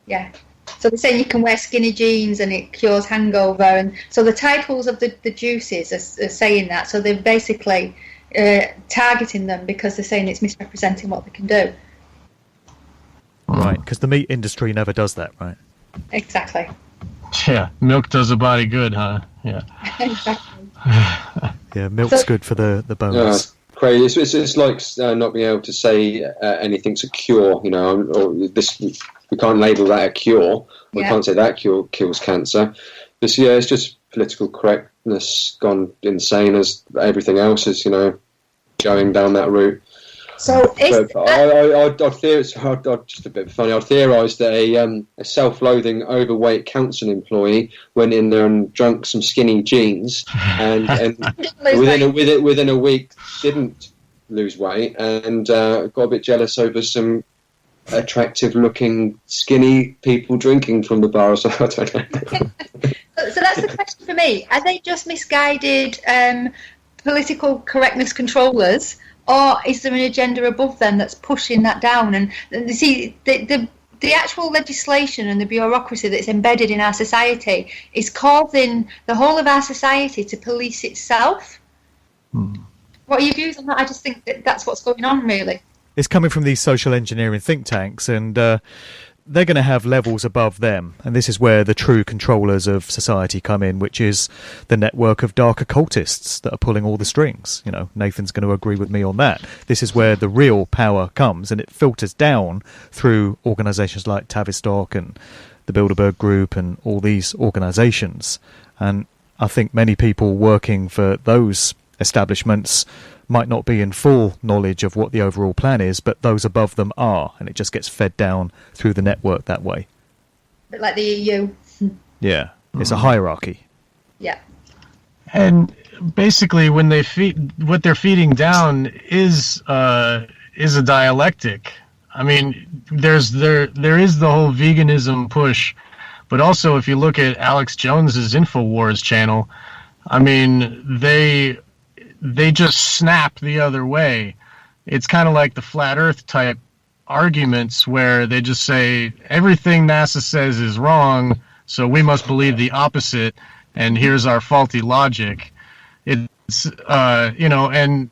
S4: Yeah. So they're saying you can wear skinny jeans and it cures hangover. And so the titles of the juices are saying that. So they're basically targeting them because they're saying it's misrepresenting what they can do.
S1: Right, because the meat industry never does that, right?
S4: Exactly.
S3: Yeah, milk does a body good, huh? Yeah.
S4: Exactly.
S1: Yeah, milk's good for the bones.
S5: Yeah, crazy. It's like not being able to say anything's a cure, or this. We can't label that a cure. We can't say that cure kills cancer. It's just political correctness gone insane as everything else is, going down that route.
S4: So
S5: I'd just a bit funny. I'd theorise that a self-loathing, overweight council employee went in there and drank some skinny jeans, and within a week didn't lose weight, and got a bit jealous over some attractive-looking skinny people drinking from the bar. So I don't know.
S4: So that's the question for me. Are they just misguided political correctness controllers, or is there an agenda above them that's pushing that down? And you see, the actual legislation and the bureaucracy that's embedded in our society is causing the whole of our society to police itself. What are your views on that? I just think that's what's going on, really.
S1: It's coming from these social engineering think tanks, and they're going to have levels above them. And this is where the true controllers of society come in, which is the network of dark occultists that are pulling all the strings. You know, Nathan's going to agree with me on that. This is where the real power comes, and it filters down through organisations like Tavistock and the Bilderberg Group and all these organisations. And I think many people working for those establishments might not be in full knowledge of what the overall plan is, but those above them are, and it just gets fed down through the network that way.
S4: A bit like the EU.
S1: Yeah, it's a hierarchy.
S4: Yeah.
S3: And basically, when they what they're feeding down is a dialectic. I mean, there is the whole veganism push, but also if you look at Alex Jones's InfoWars channel, I mean, they just snap the other way. It's kind of like the flat earth type arguments where they just say everything NASA says is wrong, so we must believe the opposite, and here's our faulty logic. It's, and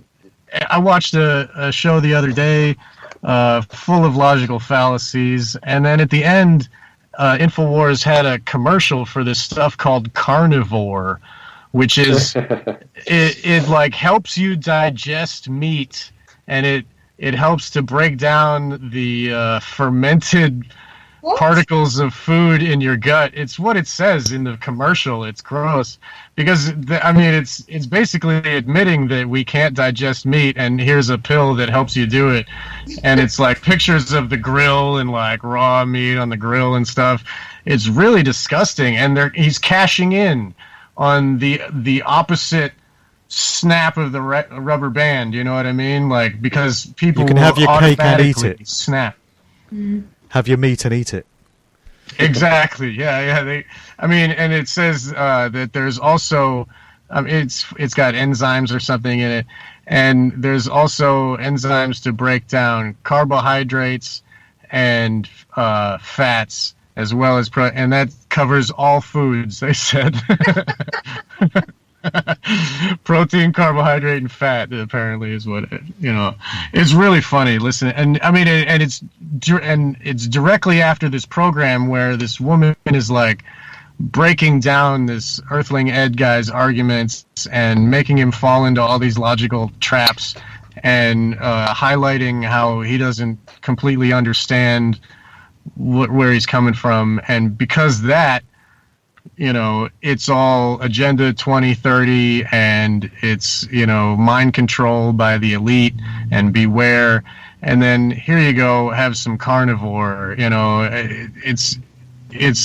S3: I watched a show the other day full of logical fallacies, and then at the end, InfoWars had a commercial for this stuff called Carnivore, which is it like helps you digest meat, and it helps to break down the fermented particles of food in your gut. It's what it says in the commercial. It's gross because it's basically admitting that we can't digest meat, and here's a pill that helps you do it. And it's like pictures of the grill and like raw meat on the grill and stuff. It's really disgusting, and he's cashing in on the opposite snap of the rubber band, you know what I mean? Like, because people
S1: you can have your cake and eat it.
S3: Snap.
S1: Have your meat and eat it.
S3: Exactly. Yeah. And it says that there's also it's got enzymes or something in it, and there's also enzymes to break down carbohydrates and fats, as well as and that covers all foods, they said. Protein, carbohydrate, and fat apparently is what it's really funny. Listen, and I mean, and it's directly after this program where this woman is like breaking down this Earthling Ed guy's arguments and making him fall into all these logical traps, and highlighting how he doesn't completely understand where he's coming from, and because that, it's all Agenda 2030, and it's, mind control by the elite, and beware. And then here you go, have some carnivore. It's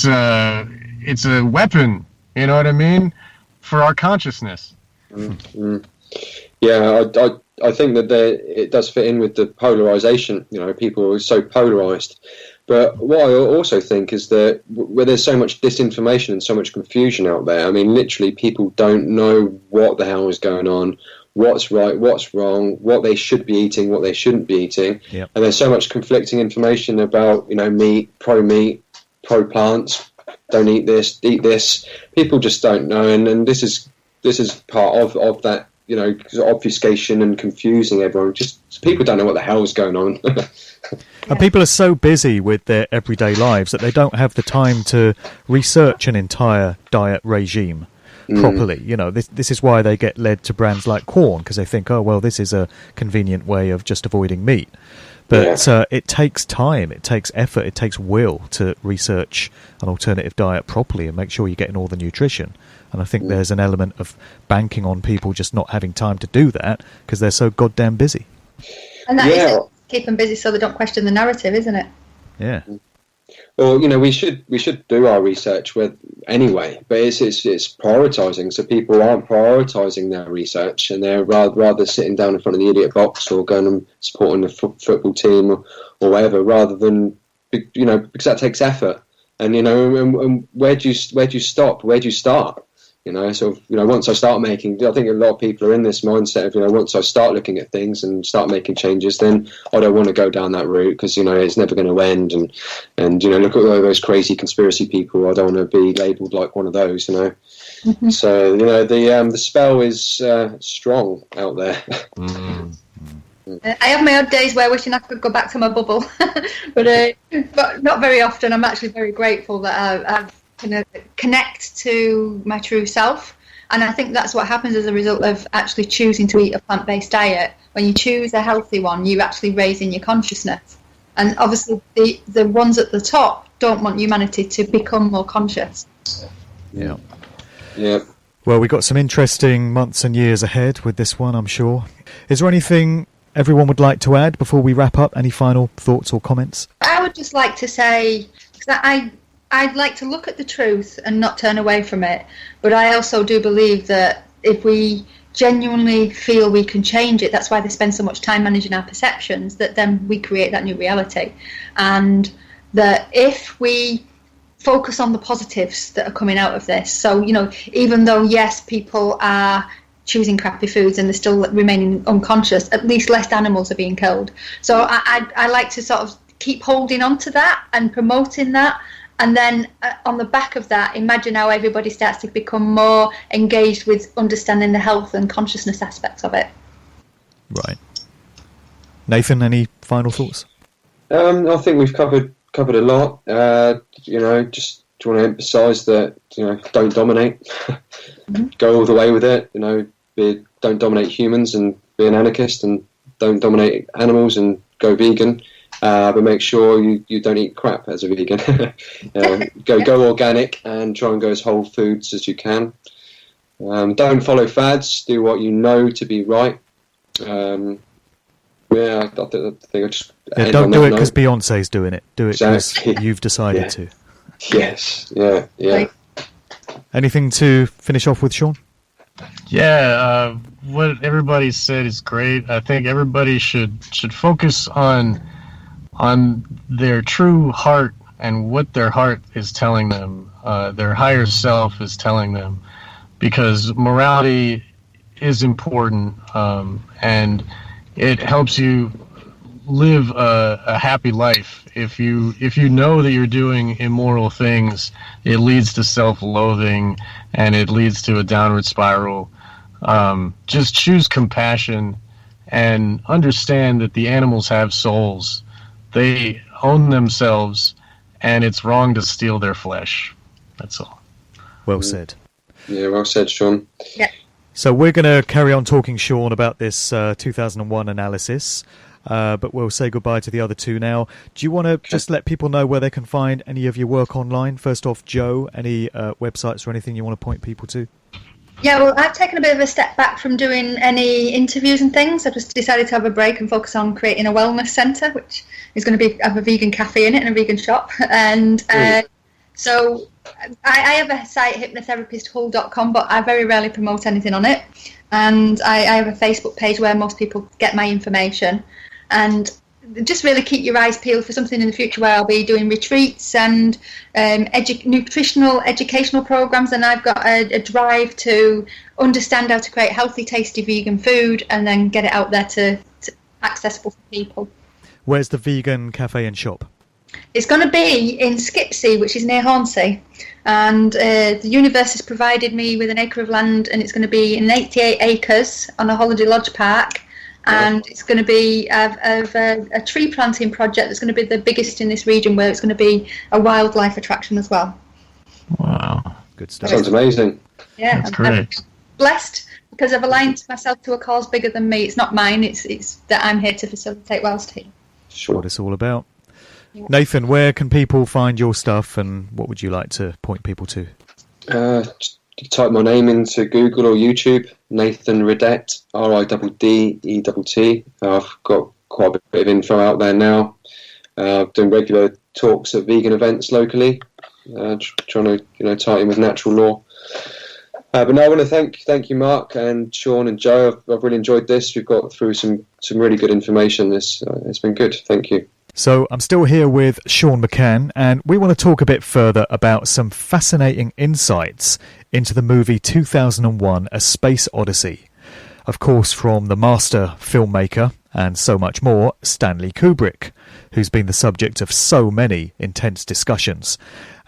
S3: a weapon. You know what I mean? For our consciousness.
S5: Mm-hmm. Yeah, I think that it does fit in with the polarization. People are so polarized. But what I also think is that where there's so much disinformation and so much confusion out there, I mean, literally people don't know what the hell is going on, what's right, what's wrong, what they should be eating, what they shouldn't be eating. Yep. And there's so much conflicting information about, meat, pro-plants, don't eat this, eat this. People just don't know, and this is part of that, obfuscation and confusing everyone. Just people don't know what the hell's going on.
S1: And people are so busy with their everyday lives that they don't have the time to research an entire diet regime properly. This is why they get led to brands like Quorn, because they think, oh, well, this is a convenient way of just avoiding meat. But it takes time, it takes effort, it takes will to research an alternative diet properly and make sure you're getting all the nutrition. And I think there's an element of banking on people just not having time to do that because they're so goddamn busy.
S4: And that is to keep them busy so they don't question the narrative, isn't it?
S1: Yeah.
S5: Well, we should do our research anyway, but it's prioritising. So people aren't prioritising their research, and they're rather sitting down in front of the idiot box or going and supporting the football team or whatever, rather than because that takes effort. And and where do you stop? Where do you start? Once I start making, I think a lot of people are in this mindset of, once I start looking at things and start making changes, then I don't want to go down that route because, it's never going to end. And look at all those crazy conspiracy people. I don't want to be labelled like one of those,
S4: Mm-hmm.
S5: So, the spell is strong out there.
S1: Mm-hmm.
S4: I have my odd days where wishing I could go back to my bubble, but not very often. I'm actually very grateful that I've connect to my true self, and I think that's what happens as a result of actually choosing to eat a plant-based diet. When you choose a healthy one, you actually raise in your consciousness, and obviously the ones at the top don't want humanity to become more conscious.
S1: Yeah.
S5: Well,
S1: we've got some interesting months and years ahead with this one, I'm sure. Is there anything everyone would like to add before we wrap up? Any final thoughts or comments?
S4: I would just like to say that I'd like to look at the truth and not turn away from it, but I also do believe that if we genuinely feel we can change it, that's why they spend so much time managing our perceptions, that then we create that new reality. And that if we focus on the positives that are coming out of this, so, even though, yes, people are choosing crappy foods and they're still remaining unconscious, at least less animals are being killed. So I like to sort of keep holding on to that and promoting that. And then on the back of that, imagine how everybody starts to become more engaged with understanding the health and consciousness aspects of it.
S1: Right. Nathan, any final thoughts?
S5: I think we've covered a lot. Just want to emphasise that don't dominate.
S4: Mm-hmm.
S5: Go all the way with it. Don't dominate humans and be an anarchist, and don't dominate animals and go vegan. But make sure you don't eat crap as a vegan. Go organic and try and go as whole foods as you can. Don't follow fads. Do what you know to be right. I think I just
S1: don't do it because Beyonce's doing it. Do it because you've decided to.
S5: Yes. Yeah.
S1: Anything to finish off with, Sean?
S3: Yeah. What everybody said is great. I think everybody should focus on their true heart and what their heart is telling them, their higher self is telling them, because morality is important, and it helps you live a happy life. If you know that you're doing immoral things, it leads to self-loathing and it leads to a downward spiral. Just choose compassion and understand that the animals have souls. They own themselves, and it's wrong to steal their flesh. That's all.
S1: Well said.
S5: Yeah, well said, Sean.
S4: Yeah.
S1: So we're going to carry on talking, Sean, about this 2001 analysis, but we'll say goodbye to the other two now. Do you want to just let people know where they can find any of your work online? First off, Joe, any websites or anything you want to point people to?
S4: Yeah, well, I've taken a bit of a step back from doing any interviews and things. I've just decided to have a break and focus on creating a wellness centre, which is going to have a vegan cafe in it and a vegan shop. And so I have a site, hypnotherapisthull.com, but I very rarely promote anything on it. And I have a Facebook page where most people get my information. And just really keep your eyes peeled for something in the future where I'll be doing retreats and nutritional educational programs, and I've got a drive to understand how to create healthy, tasty vegan food and then get it out there to accessible for people.
S1: Where's the vegan cafe and shop?
S4: It's going to be in Skipsea, which is near Hornsea, and the universe has provided me with an acre of land, and it's going to be in 88 acres on a holiday lodge park. And it's going to be a tree planting project that's going to be the biggest in this region, where it's going to be a wildlife attraction as well.
S3: Wow.
S1: Good stuff.
S5: Sounds amazing.
S4: Yeah,
S3: That's great.
S4: I'm blessed because I've aligned myself to a cause bigger than me. It's not mine, it's that I'm here to facilitate whilst here.
S1: Sure. What it's all about. Yeah. Nathan, where can people find your stuff, and what would you like to point people to?
S5: Type my name into Google or YouTube, Nathan Riddett, Riddett. I've got quite a bit of info out there now. Doing regular talks at vegan events locally, trying to tie in with natural law. But no, I want to thank you, Mark and Sean and Joe. I've really enjoyed this. We've got through some really good information. It's been good. Thank you.
S1: So I'm still here with Sean McCann, and we want to talk a bit further about some fascinating insights into the movie 2001: A Space Odyssey. Of course, from the master filmmaker and so much more, Stanley Kubrick, who's been the subject of so many intense discussions.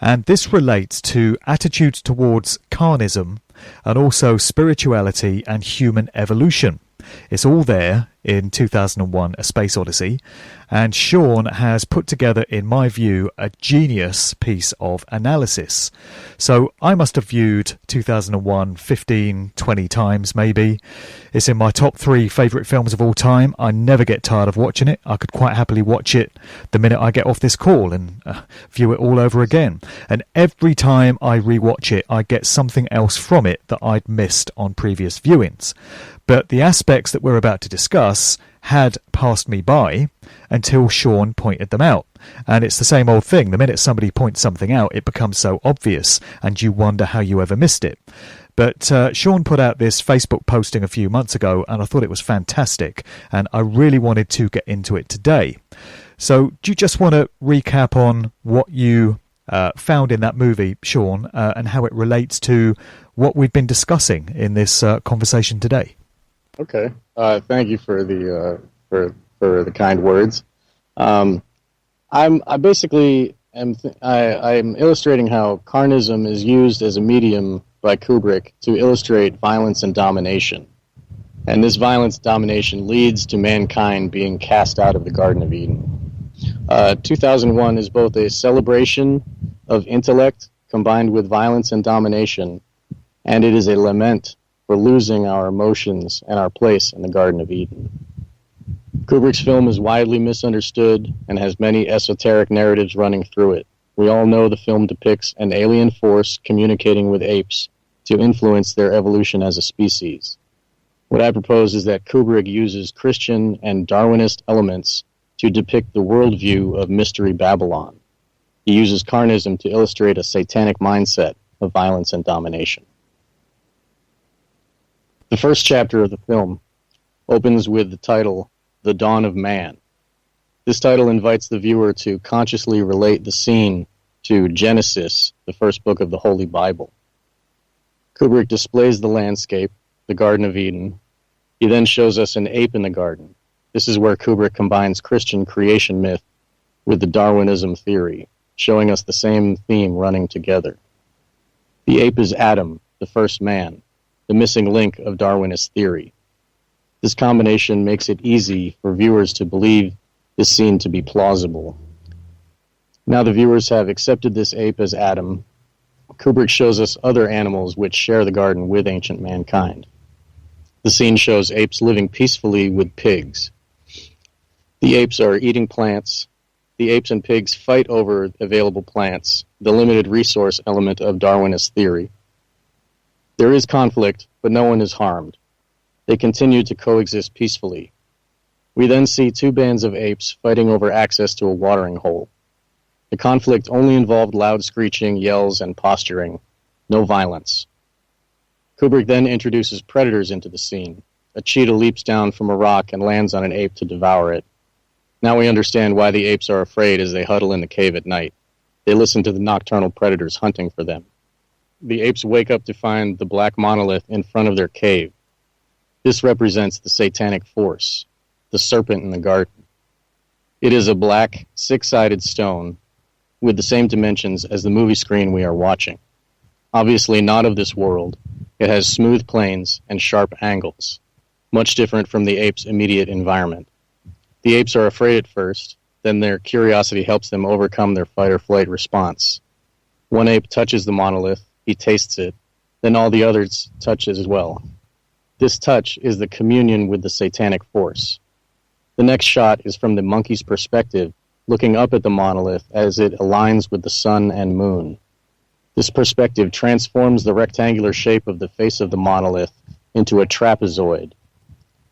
S1: And this relates to attitudes towards Carnism and also spirituality and human evolution. It's all there in 2001: A Space Odyssey, and Sean has put together, in my view, a genius piece of analysis. So I must have viewed 2001 15, 20 times maybe. It's in my top 3 favourite films of all time. I never get tired of watching it. I could quite happily watch it the minute I get off this call and view it all over again. And every time I rewatch it, I get something else from it that I'd missed on previous viewings. But the aspects that we're about to discuss had passed me by until Sean pointed them out. And it's the same old thing. The minute somebody points something out, it becomes so obvious and you wonder how you ever missed it. But Sean put out this Facebook posting a few months ago, and I thought it was fantastic, and I really wanted to get into it today. So do you just want to recap on what you found in that movie, Sean, and how it relates to what we've been discussing in this conversation today?
S6: Okay. Thank you for the for the kind words. I'm illustrating how Carnism is used as a medium by Kubrick to illustrate violence and domination. And this violence and domination leads to mankind being cast out of the Garden of Eden. 2001 is both a celebration of intellect combined with violence and domination, and it is a lament for losing our emotions and our place in the Garden of Eden. Kubrick's film is widely misunderstood and has many esoteric narratives running through it. We all know the film depicts an alien force communicating with apes to influence their evolution as a species. What I propose is that Kubrick uses Christian and Darwinist elements to depict the worldview of Mystery Babylon. He uses Carnism to illustrate a satanic mindset of violence and domination. The first chapter of the film opens with the title, The Dawn of Man. This title invites the viewer to consciously relate the scene to Genesis, the first book of the Holy Bible. Kubrick displays the landscape, the Garden of Eden. He then shows us an ape in the garden. This is where Kubrick combines Christian creation myth with the Darwinism theory, showing us the same theme running together. The ape is Adam, the first man, the missing link of Darwinist theory. This combination makes it easy for viewers to believe this scene to be plausible. Now the viewers have accepted this ape as Adam. Kubrick shows us other animals which share the garden with ancient mankind. The scene shows apes living peacefully with pigs. The apes are eating plants. The apes and pigs fight over available plants, the limited resource element of Darwinist theory. There is conflict, but no one is harmed. They continue to coexist peacefully. We then see 2 bands of apes fighting over access to a watering hole. The conflict only involved loud screeching, yells, and posturing. No violence. Kubrick then introduces predators into the scene. A cheetah leaps down from a rock and lands on an ape to devour it. Now we understand why the apes are afraid as they huddle in the cave at night. They listen to the nocturnal predators hunting for them. The apes wake up to find the black monolith in front of their cave. This represents the satanic force, the serpent in the garden. It is a black, 6-sided stone with the same dimensions as the movie screen we are watching. Obviously not of this world, it has smooth planes and sharp angles, much different from the ape's immediate environment. The apes are afraid at first, then their curiosity helps them overcome their fight-or-flight response. One ape touches the monolith, he tastes it, then all the others touch it as well. This touch is the communion with the satanic force. The next shot is from the monkey's perspective, looking up at the monolith as it aligns with the sun and moon. This perspective transforms the rectangular shape of the face of the monolith into a trapezoid.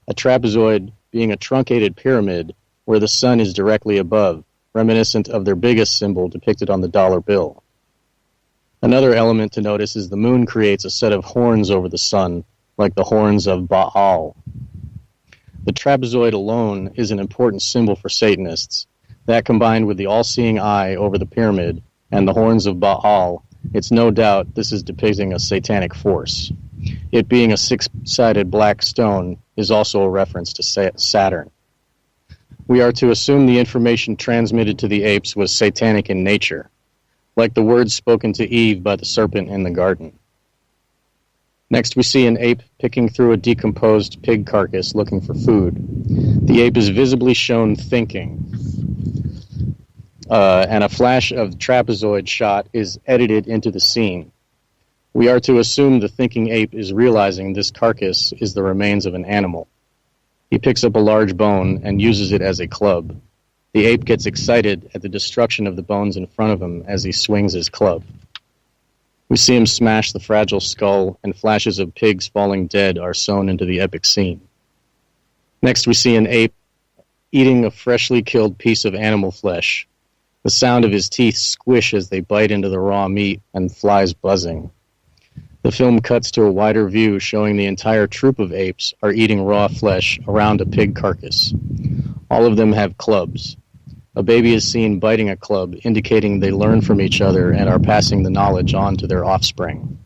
S6: A trapezoid, being a truncated pyramid, where the sun is directly above, reminiscent of their biggest symbol depicted on the dollar bill. Another element to notice is the moon creates a set of horns over the sun, like the horns of Baal. The trapezoid alone is an important symbol for Satanists. That combined with the all-seeing eye over the pyramid and the horns of Baal, it's no doubt this is depicting a satanic force. It being a six-sided black stone is also a reference to Saturn. We are to assume the information transmitted to the apes was satanic in nature, like the words spoken to Eve by the serpent in the garden. Next, we see an ape picking through a decomposed pig carcass looking for food. The ape is visibly shown thinking, and a flash of the trapezoid shot is edited into the scene. We are to assume the thinking ape is realizing this carcass is the remains of an animal. He picks up a large bone and uses it as a club. The ape gets excited at the destruction of the bones in front of him as he swings his club. We see him smash the fragile skull, and flashes of pigs falling dead are sewn into the epic scene. Next, we see an ape eating a freshly killed piece of animal flesh. The sound of his teeth squish as they bite into the raw meat, and flies buzzing. The film cuts to a wider view showing the entire troop of apes are eating raw flesh around a pig carcass. All of them have clubs. A baby is seen biting a club, indicating they learn from each other and are passing the knowledge on to their offspring.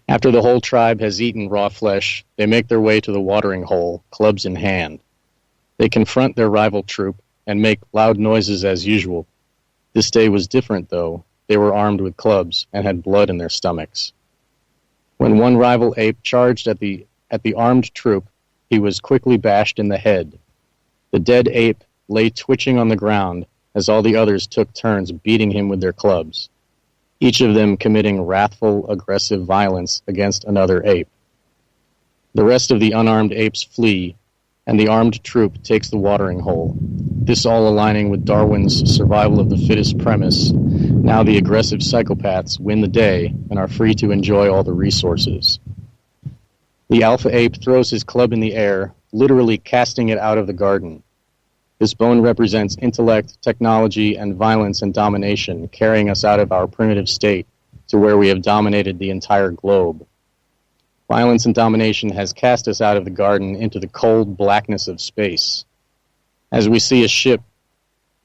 S6: After the whole tribe has eaten raw flesh, they make their way to the watering hole, clubs in hand. They confront their rival troop and make loud noises as usual. This day was different, though. They were armed with clubs and had blood in their stomachs. When one rival ape charged at the armed troop, he was quickly bashed in the head. The dead ape lay twitching on the ground as all the others took turns beating him with their clubs, each of them committing wrathful, aggressive violence against another ape. The rest of the unarmed apes flee, and the armed troop takes the watering hole. This all aligning with Darwin's survival of the fittest premise. Now the aggressive psychopaths win the day and are free to enjoy all the resources. The alpha ape throws his club in the air, literally casting it out of the garden. This bone represents intellect, technology, and violence and domination, carrying us out of our primitive state to where we have dominated the entire globe. Violence and domination has cast us out of the garden into the cold blackness of space. As we see a ship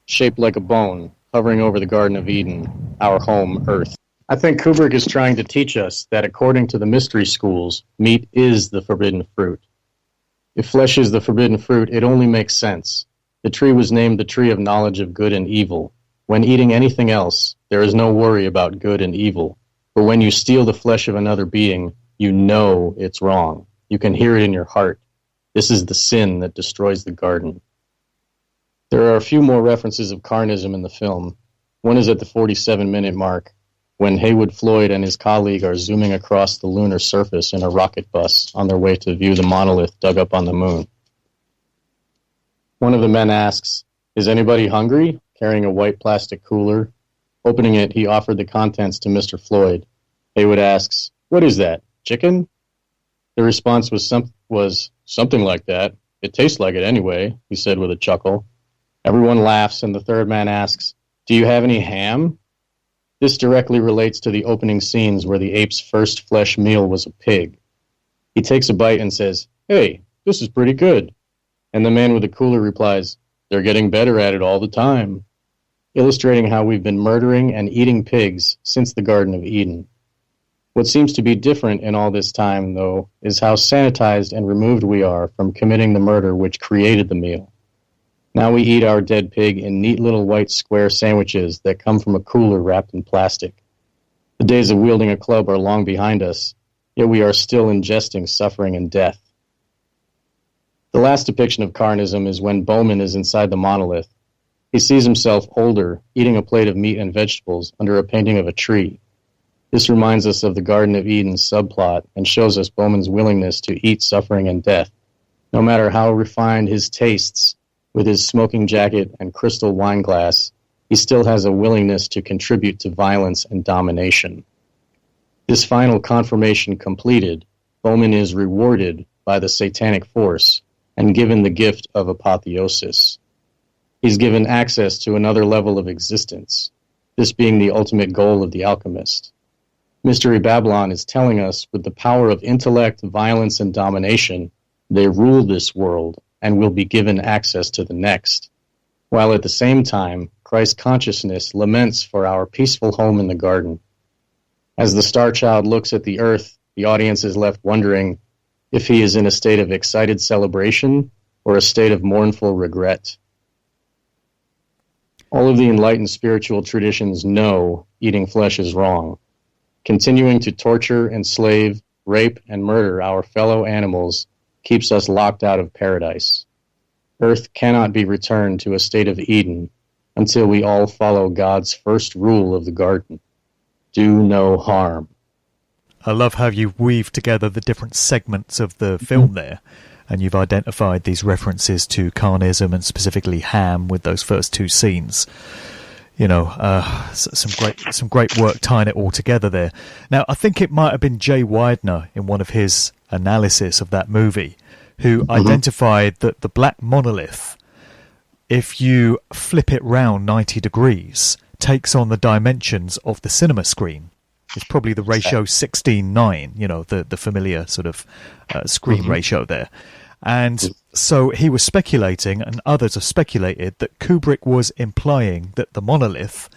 S6: shaped like a bone hovering over the Garden of Eden, our home, Earth. I think Kubrick is trying to teach us that according to the mystery schools, meat is the forbidden fruit. If flesh is the forbidden fruit, it only makes sense. The tree was named the tree of knowledge of good and evil. When eating anything else, there is no worry about good and evil. But when you steal the flesh of another being, you know it's wrong. You can hear it in your heart. This is the sin that destroys the garden. There are a few more references of Carnism in the film. One is at the 47-minute mark, when Haywood Floyd and his colleague are zooming across the lunar surface in a rocket bus on their way to view the monolith dug up on the moon. One of the men asks, "Is anybody hungry?" carrying a white plastic cooler. Opening it, he offered the contents to Mr. Floyd. Haywood asks, "What is that, chicken?" The response was something like that. "It tastes like it anyway," he said with a chuckle. Everyone laughs, and the third man asks, "Do you have any ham?" This directly relates to the opening scenes where the ape's first flesh meal was a pig. He takes a bite and says, "Hey, this is pretty good." And the man with the cooler replies, "They're getting better at it all the time," illustrating how we've been murdering and eating pigs since the Garden of Eden. What seems to be different in all this time, though, is how sanitized and removed we are from committing the murder which created the meal. Now we eat our dead pig in neat little white square sandwiches that come from a cooler wrapped in plastic. The days of wielding a club are long behind us, yet we are still ingesting suffering and death. The last depiction of Carnism is when Bowman is inside the monolith. He sees himself older, eating a plate of meat and vegetables under a painting of a tree. This reminds us of the Garden of Eden subplot and shows us Bowman's willingness to eat suffering and death. No matter how refined his tastes, with his smoking jacket and crystal wine glass, he still has a willingness to contribute to violence and domination. This final confirmation completed, Bowman is rewarded by the satanic force and given the gift of apotheosis. He's given access to another level of existence, this being the ultimate goal of the alchemist. Mystery Babylon is telling us, with the power of intellect, violence, and domination, they rule this world and will be given access to the next, while at the same time, Christ consciousness laments for our peaceful home in the garden. As the Star Child looks at the earth, the audience is left wondering if he is in a state of excited celebration or a state of mournful regret. All of the enlightened spiritual traditions know eating flesh is wrong. Continuing to torture, enslave, rape, and murder our fellow animals keeps us locked out of paradise. Earth cannot be returned to a state of Eden until we all follow God's first rule of the garden: do no harm.
S1: I love how you weave together the different segments of the film there, and you've identified these references to Carnism and specifically Ham with those first two scenes. You know, some great work tying it all together there. Now, I think it might have been Jay Widener in one of his analysis of that movie who identified that the black monolith, if you flip it round 90 degrees, takes on the dimensions of the cinema screen. It's probably the ratio 16:9, you know, the familiar sort of screen ratio there. And so he was speculating, and others have speculated, that Kubrick was implying that the monolith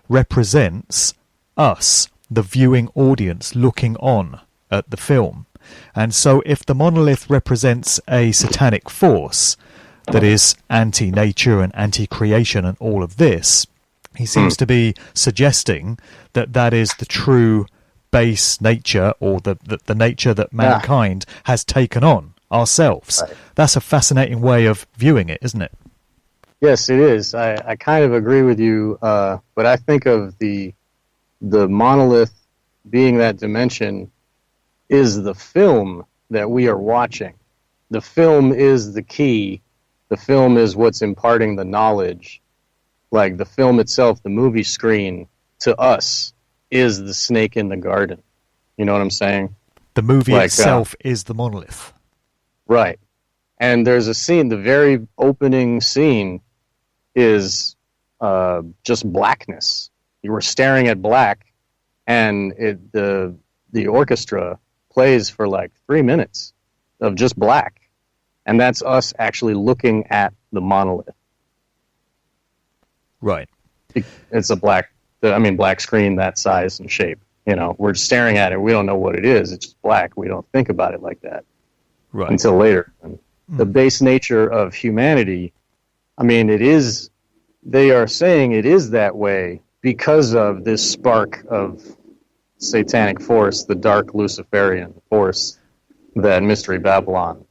S1: represents us, the viewing audience, looking on at the film. And so if the monolith represents a satanic force that is anti-nature and anti-creation and all of this, he seems to be suggesting that that is the true base nature, or the nature that mankind has taken on ourselves. Right. That's a fascinating way of viewing it, isn't it?
S6: Yes, it is. I kind of agree with you, but I think of the monolith being that dimension is the film that we are watching. The film is the key. The film is what's imparting the knowledge. Like the film itself, the movie screen, to us, is the snake in the garden. You know what I'm saying?
S1: The movie itself is the monolith.
S6: Right. And there's a scene, the very opening scene is just blackness. You were staring at black, and the orchestra plays for like 3 minutes of just black. And that's us actually looking at the monolith.
S1: Right.
S6: It's a black screen that size and shape. You know, we're staring at it. We don't know what it is. It's just black. We don't think about it like that until later. And the base nature of humanity, I mean, it is, they are saying it is that way because of this spark of satanic force, the dark Luciferian force that Mystery Babylon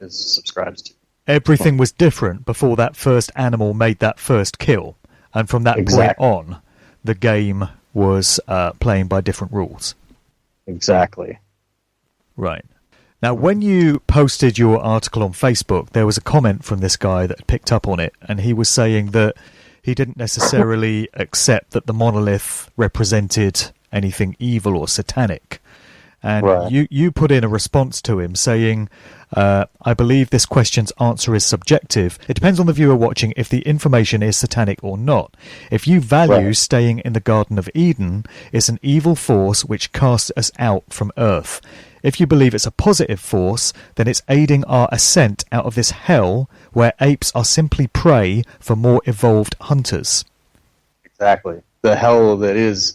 S6: subscribes to.
S1: Everything was different before that first animal made that first kill. And from that point on, the game was playing by different rules.
S6: Exactly.
S1: Right. Now, when you posted your article on Facebook, there was a comment from this guy that picked up on it, and he was saying that he didn't necessarily accept that the monolith represented anything evil or satanic. And you put in a response to him saying, I believe this question's answer is subjective. It depends on the viewer watching if the information is satanic or not. If you value staying in the Garden of Eden, it's an evil force which casts us out from Earth. If you believe it's a positive force, then it's aiding our ascent out of this hell where apes are simply prey for more evolved hunters.
S6: Exactly. The hell that is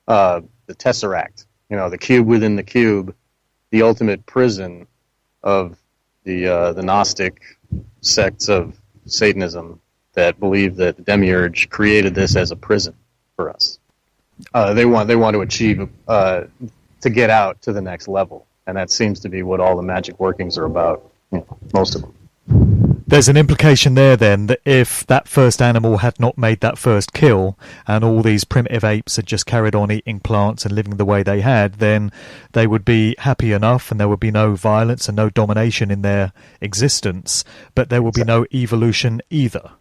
S6: the Tesseract. You know, the cube within the cube, the ultimate prison of the Gnostic sects of Satanism that believe that the Demiurge created this as a prison for us. They want to achieve to get out to the next level, and that seems to be what all the magic workings are about. You know, most of them.
S1: There's an implication there then that if that first animal had not made that first kill and all these primitive apes had just carried on eating plants and living the way they had, then they would be happy enough and there would be no violence and no domination in their existence, but there would be no evolution either.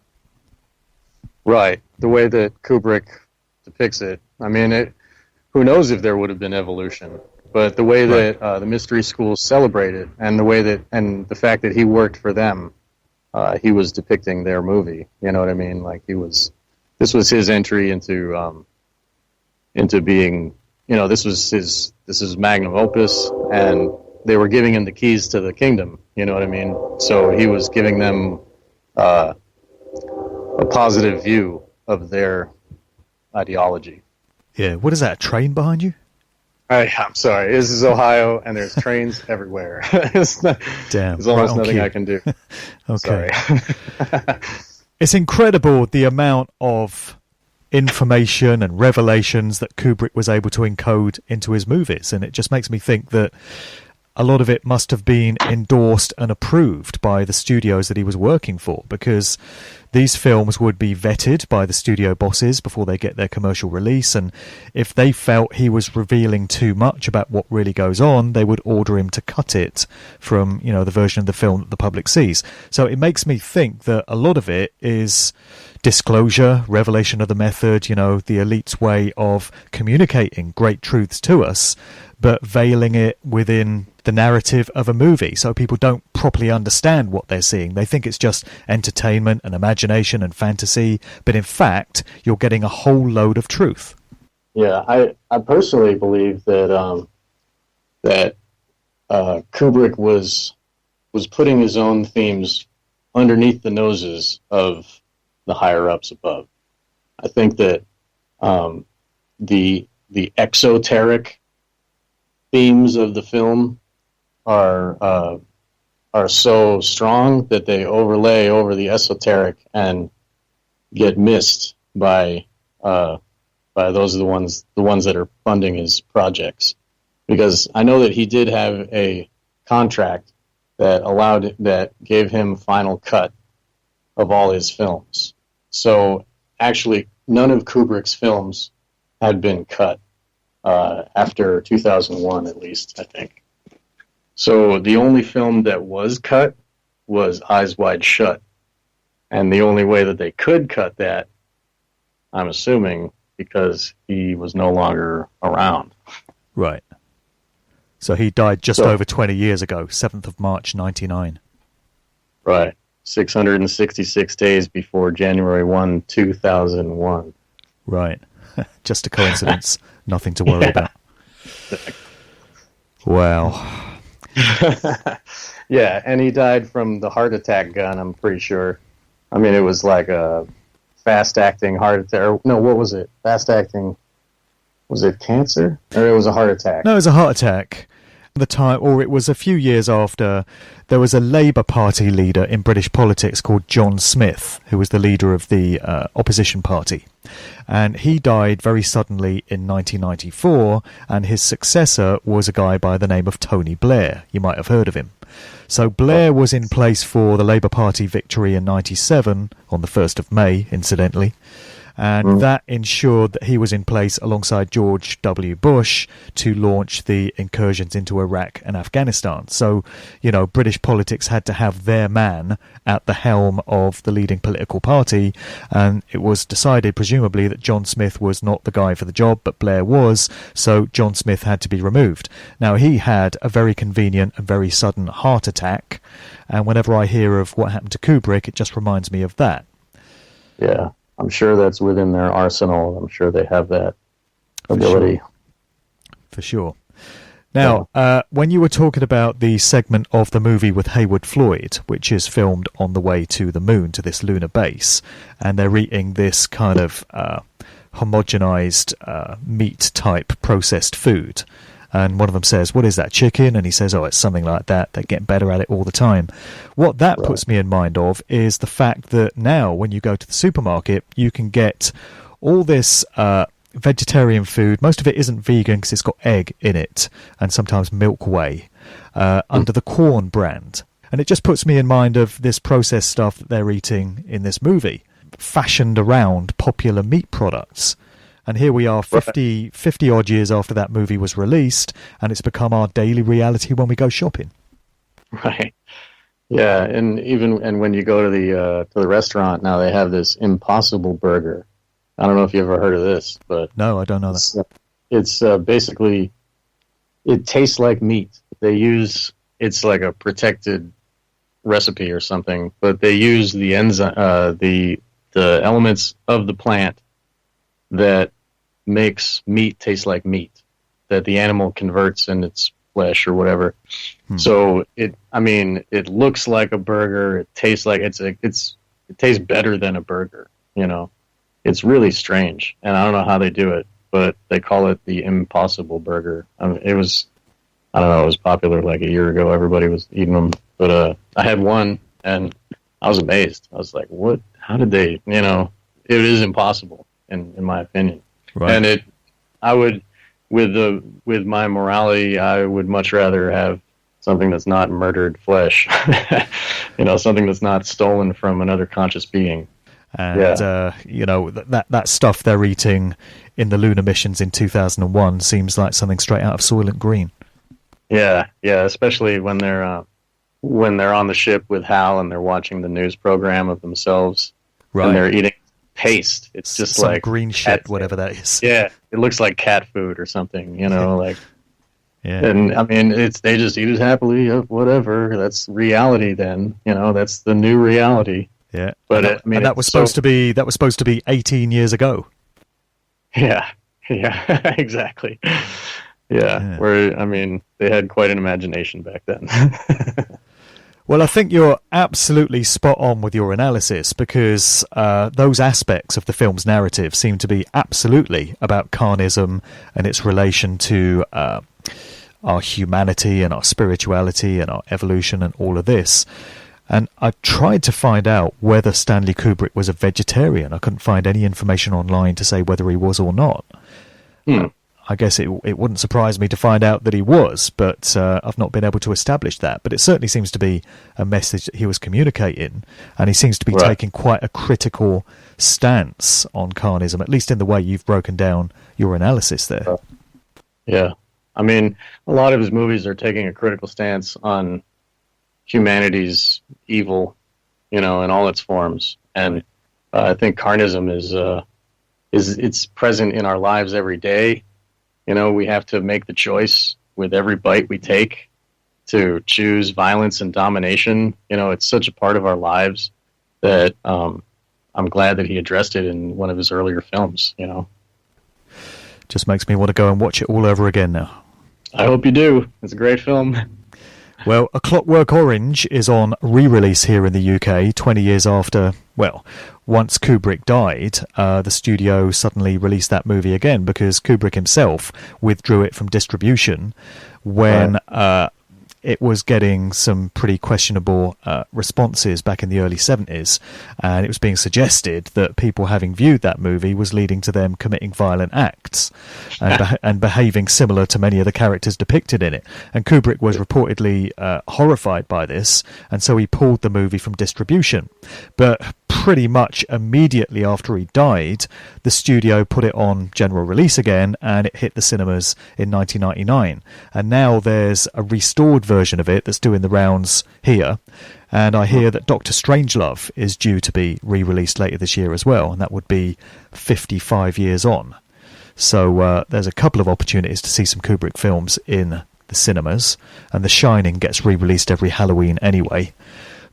S6: Right. The way that Kubrick depicts it, I mean, who knows if there would have been evolution, but the way that the mystery schools celebrate it and the way that, and the fact that he worked for them, he was depicting their movie. You know what I mean? Like this was his entry into being, this is magnum opus, and they were giving him the keys to the kingdom. You know what I mean? So he was giving them a positive view of their ideology.
S1: Yeah. What is that? A train behind you?
S6: I'm sorry. This is Ohio, and there's trains everywhere. There's almost nothing I can do.
S1: Okay.
S6: Sorry.
S1: It's incredible the amount of information and revelations that Kubrick was able to encode into his movies, and it just makes me think that a lot of it must have been endorsed and approved by the studios that he was working for, because these films would be vetted by the studio bosses before they get their commercial release, and if they felt he was revealing too much about what really goes on, they would order him to cut it from, the version of the film that the public sees. So it makes me think that a lot of it is disclosure, revelation of the method, the elite's way of communicating great truths to us, but veiling it within the narrative of a movie, so people don't properly understand what they're seeing. They think it's just entertainment and imagination and fantasy, but in fact, you're getting a whole load of truth.
S6: Yeah, I personally believe that Kubrick was putting his own themes underneath the noses of the higher ups above. I think that the exoteric themes of the film are so strong that they overlay over the esoteric and get missed by those are the ones that are funding his projects. Because I know that he did have a contract that gave him final cut of all his films. So actually, none of Kubrick's films had been cut after 2001, at least, I think. So the only film that was cut was Eyes Wide Shut. And the only way that they could cut that, I'm assuming, because he was no longer around.
S1: Right. So he died just over 20 years ago, 7th of March, 99.
S6: Right. 666 days before January 1, 2001.
S1: Right. Just a coincidence. Nothing to worry about. Wow.
S6: Yeah, and he died from the heart attack gun, I'm pretty sure. I mean, it was like a fast-acting heart attack. No, what was it? Fast-acting... Was it cancer? Or it was a heart attack?
S1: No, it was a heart attack. The time, or it was a few years after, there was a Labour Party leader in British politics called John Smith, who was the leader of the opposition party. And he died very suddenly in 1994, and his successor was a guy by the name of Tony Blair. You might have heard of him. So Blair was in place for the Labour Party victory in 97, on the 1st of May, incidentally. And that ensured that he was in place alongside George W. Bush to launch the incursions into Iraq and Afghanistan. So, British politics had to have their man at the helm of the leading political party, and it was decided, presumably, that John Smith was not the guy for the job, but Blair was, so John Smith had to be removed. Now, he had a very convenient and very sudden heart attack, and whenever I hear of what happened to Kubrick, it just reminds me of that.
S6: Yeah. I'm sure that's within their arsenal. I'm sure they have that ability.
S1: For sure. Now, when you were talking about the segment of the movie with Haywood Floyd, which is filmed on the way to the moon, to this lunar base, and they're eating this kind of homogenized meat-type processed food, and one of them says, "What is that, chicken?" And he says, "Oh, it's something like that. They're getting better at it all the time." What that puts me in mind of is the fact that now when you go to the supermarket, you can get all this vegetarian food. Most of it isn't vegan because it's got egg in it and sometimes milk whey under the Corn brand. And it just puts me in mind of this processed stuff that they're eating in this movie, fashioned around popular meat products. And here we are 50 odd years after that movie was released, and it's become our daily reality when we go shopping.
S6: Right. Yeah, and when you go to the restaurant now, they have this Impossible Burger. I don't know if you ever heard of this, but
S1: no, I don't know that.
S6: It's basically, it tastes like meat. It's like a protected recipe or something, but they use the enzyme, the elements of the plant that makes meat taste like meat, that the animal converts in its flesh or whatever. So it looks like a burger. It tastes like it tastes better than a burger. It's really strange, and I don't know how they do it, but they call it the Impossible Burger. It was popular like a year ago. Everybody was eating them, but I had one and I was amazed. I was like, "What? How did they?" It is impossible, in my opinion. Right. And I would, with my morality, I would much rather have something that's not murdered flesh, something that's not stolen from another conscious being.
S1: And that stuff they're eating in the lunar missions in 2001 seems like something straight out of Soylent Green.
S6: Yeah, especially when they're on the ship with Hal and they're watching the news program of themselves, right? And they're eating paste. It's just
S1: some
S6: like
S1: green shit, whatever that is.
S6: Yeah, it looks like cat food or something, like.
S1: Yeah.
S6: And I mean, they just eat it happily. Whatever. That's reality. Then that's the new reality.
S1: Yeah,
S6: but
S1: and that was supposed to be 18 years ago.
S6: Yeah, exactly. Yeah, where they had quite an imagination back then.
S1: Well, I think you're absolutely spot on with your analysis, because those aspects of the film's narrative seem to be absolutely about Carnism and its relation to our humanity and our spirituality and our evolution and all of this. And I tried to find out whether Stanley Kubrick was a vegetarian. I couldn't find any information online to say whether he was or not. I guess it wouldn't surprise me to find out that he was, but I've not been able to establish that. But it certainly seems to be a message that he was communicating, and he seems to be taking quite a critical stance on Carnism, at least in the way you've broken down your analysis there.
S6: Yeah. A lot of his movies are taking a critical stance on humanity's evil, in all its forms. And I think Carnism is present in our lives every day. We have to make the choice with every bite we take to choose violence and domination. It's such a part of our lives that I'm glad that he addressed it in one of his earlier films,
S1: Just makes me want to go and watch it all over again now.
S6: I hope you do. It's a great film.
S1: Well, A Clockwork Orange is on re-release here in the UK 20 years after, once Kubrick died, the studio suddenly released that movie again because Kubrick himself withdrew it from distribution when it was getting some pretty questionable responses back in the early 70s, and it was being suggested that people having viewed that movie was leading to them committing violent acts and behaving similar to many of the characters depicted in it. And Kubrick was reportedly horrified by this, and so he pulled the movie from distribution. But pretty much immediately after he died, the studio put it on general release again, and it hit the cinemas in 1999. And now there's a restored version of it that's doing the rounds here, and I hear that Dr. Strangelove is due to be re-released later this year as well, and that would be 55 years on. So there's a couple of opportunities to see some Kubrick films in the cinemas, and The Shining gets re-released every Halloween anyway.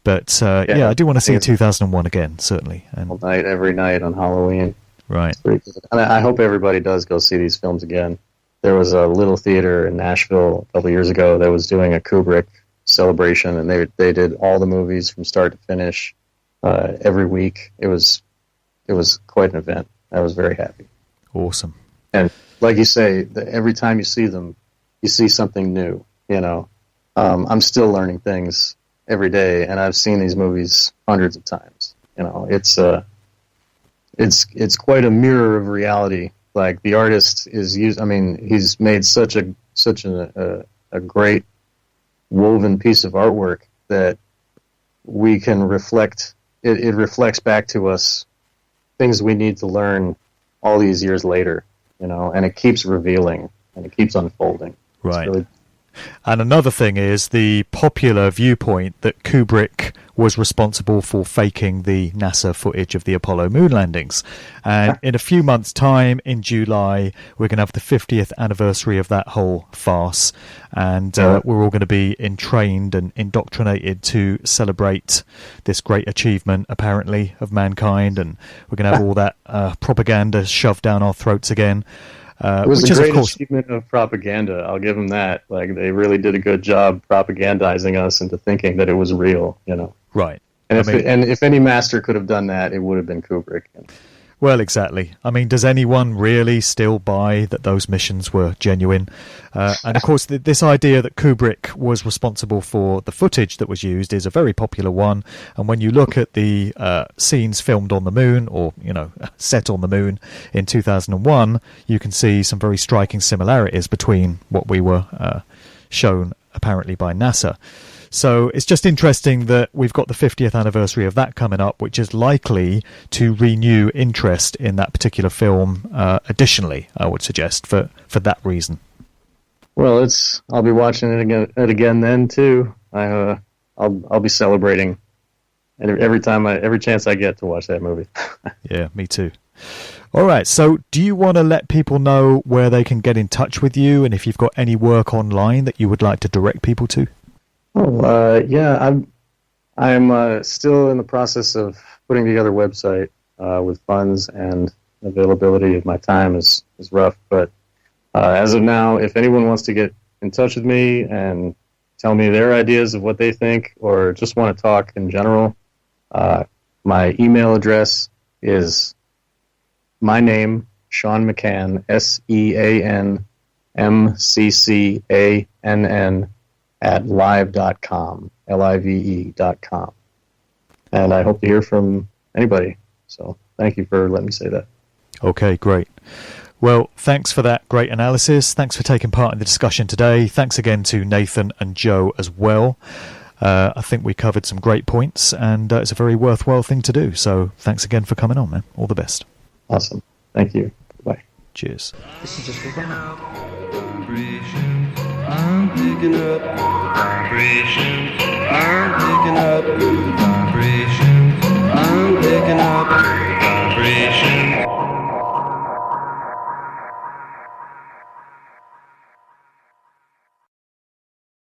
S1: But I do want to see 2001 again, certainly. And
S6: all night, every night on Halloween.
S1: Right.
S6: I hope everybody does go see these films again. There was a little theater in Nashville a couple of years ago that was doing a Kubrick celebration, and they did all the movies from start to finish every week. It was quite an event. I was very happy.
S1: Awesome.
S6: And like you say, every time you see them, you see something new. I'm still learning things every day, and I've seen these movies hundreds of times. It's quite a mirror of reality. Like, the artist he's made such a great woven piece of artwork that we can reflect. It reflects back to us things we need to learn all these years later, and it keeps revealing and it keeps unfolding.
S1: Right. And another thing is the popular viewpoint that Kubrick was responsible for faking the NASA footage of the Apollo moon landings. And in a few months' time, in July, we're going to have the 50th anniversary of that whole farce. And we're all going to be entrained and indoctrinated to celebrate this great achievement, apparently, of mankind. And we're going to have all that propaganda shoved down our throats again.
S6: It was
S1: which
S6: a
S1: is,
S6: great
S1: of course,
S6: achievement of propaganda. I'll give them that. Like, they really did a good job propagandizing us into thinking that it was real, you know.
S1: right.
S6: And if any master could have done that, it would have been Kubrick.
S1: Well, exactly. I mean, does anyone really still buy that those missions were genuine? And of course, this idea that Kubrick was responsible for the footage that was used is a very popular one. And when you look at the scenes filmed on the moon, or, you know, set on the moon in 2001, you can see some very striking similarities between what we were shown apparently by NASA. So it's just interesting that we've got the 50th anniversary of that coming up, which is likely to renew interest in that particular film. Additionally, I would suggest for that reason.
S6: Well, I'll be watching it again then too. I'll be celebrating every chance I get to watch that movie.
S1: Yeah, me too. All right. So, do you want to let people know where they can get in touch with you, and if you've got any work online that you would like to direct people to?
S6: Oh, yeah, I'm still in the process of putting together a website with funds, and availability of my time is rough. But as of now, if anyone wants to get in touch with me and tell me their ideas of what they think, or just want to talk in general, my email address is my name, Sean McCann, SeanMccann, at live.com, live.com. And I hope to hear from anybody. So thank you for letting me say that.
S1: Okay, great. Well, thanks for that great analysis. Thanks for taking part in the discussion today. Thanks again to Nathan and Joe as well. I think we covered some great points, and it's a very worthwhile thing to do. So thanks again for coming on, man. All the best.
S6: Awesome. Thank you. Bye.
S1: Cheers.
S4: This is just for fun.
S7: I'm picking up vibrations. I'm picking up good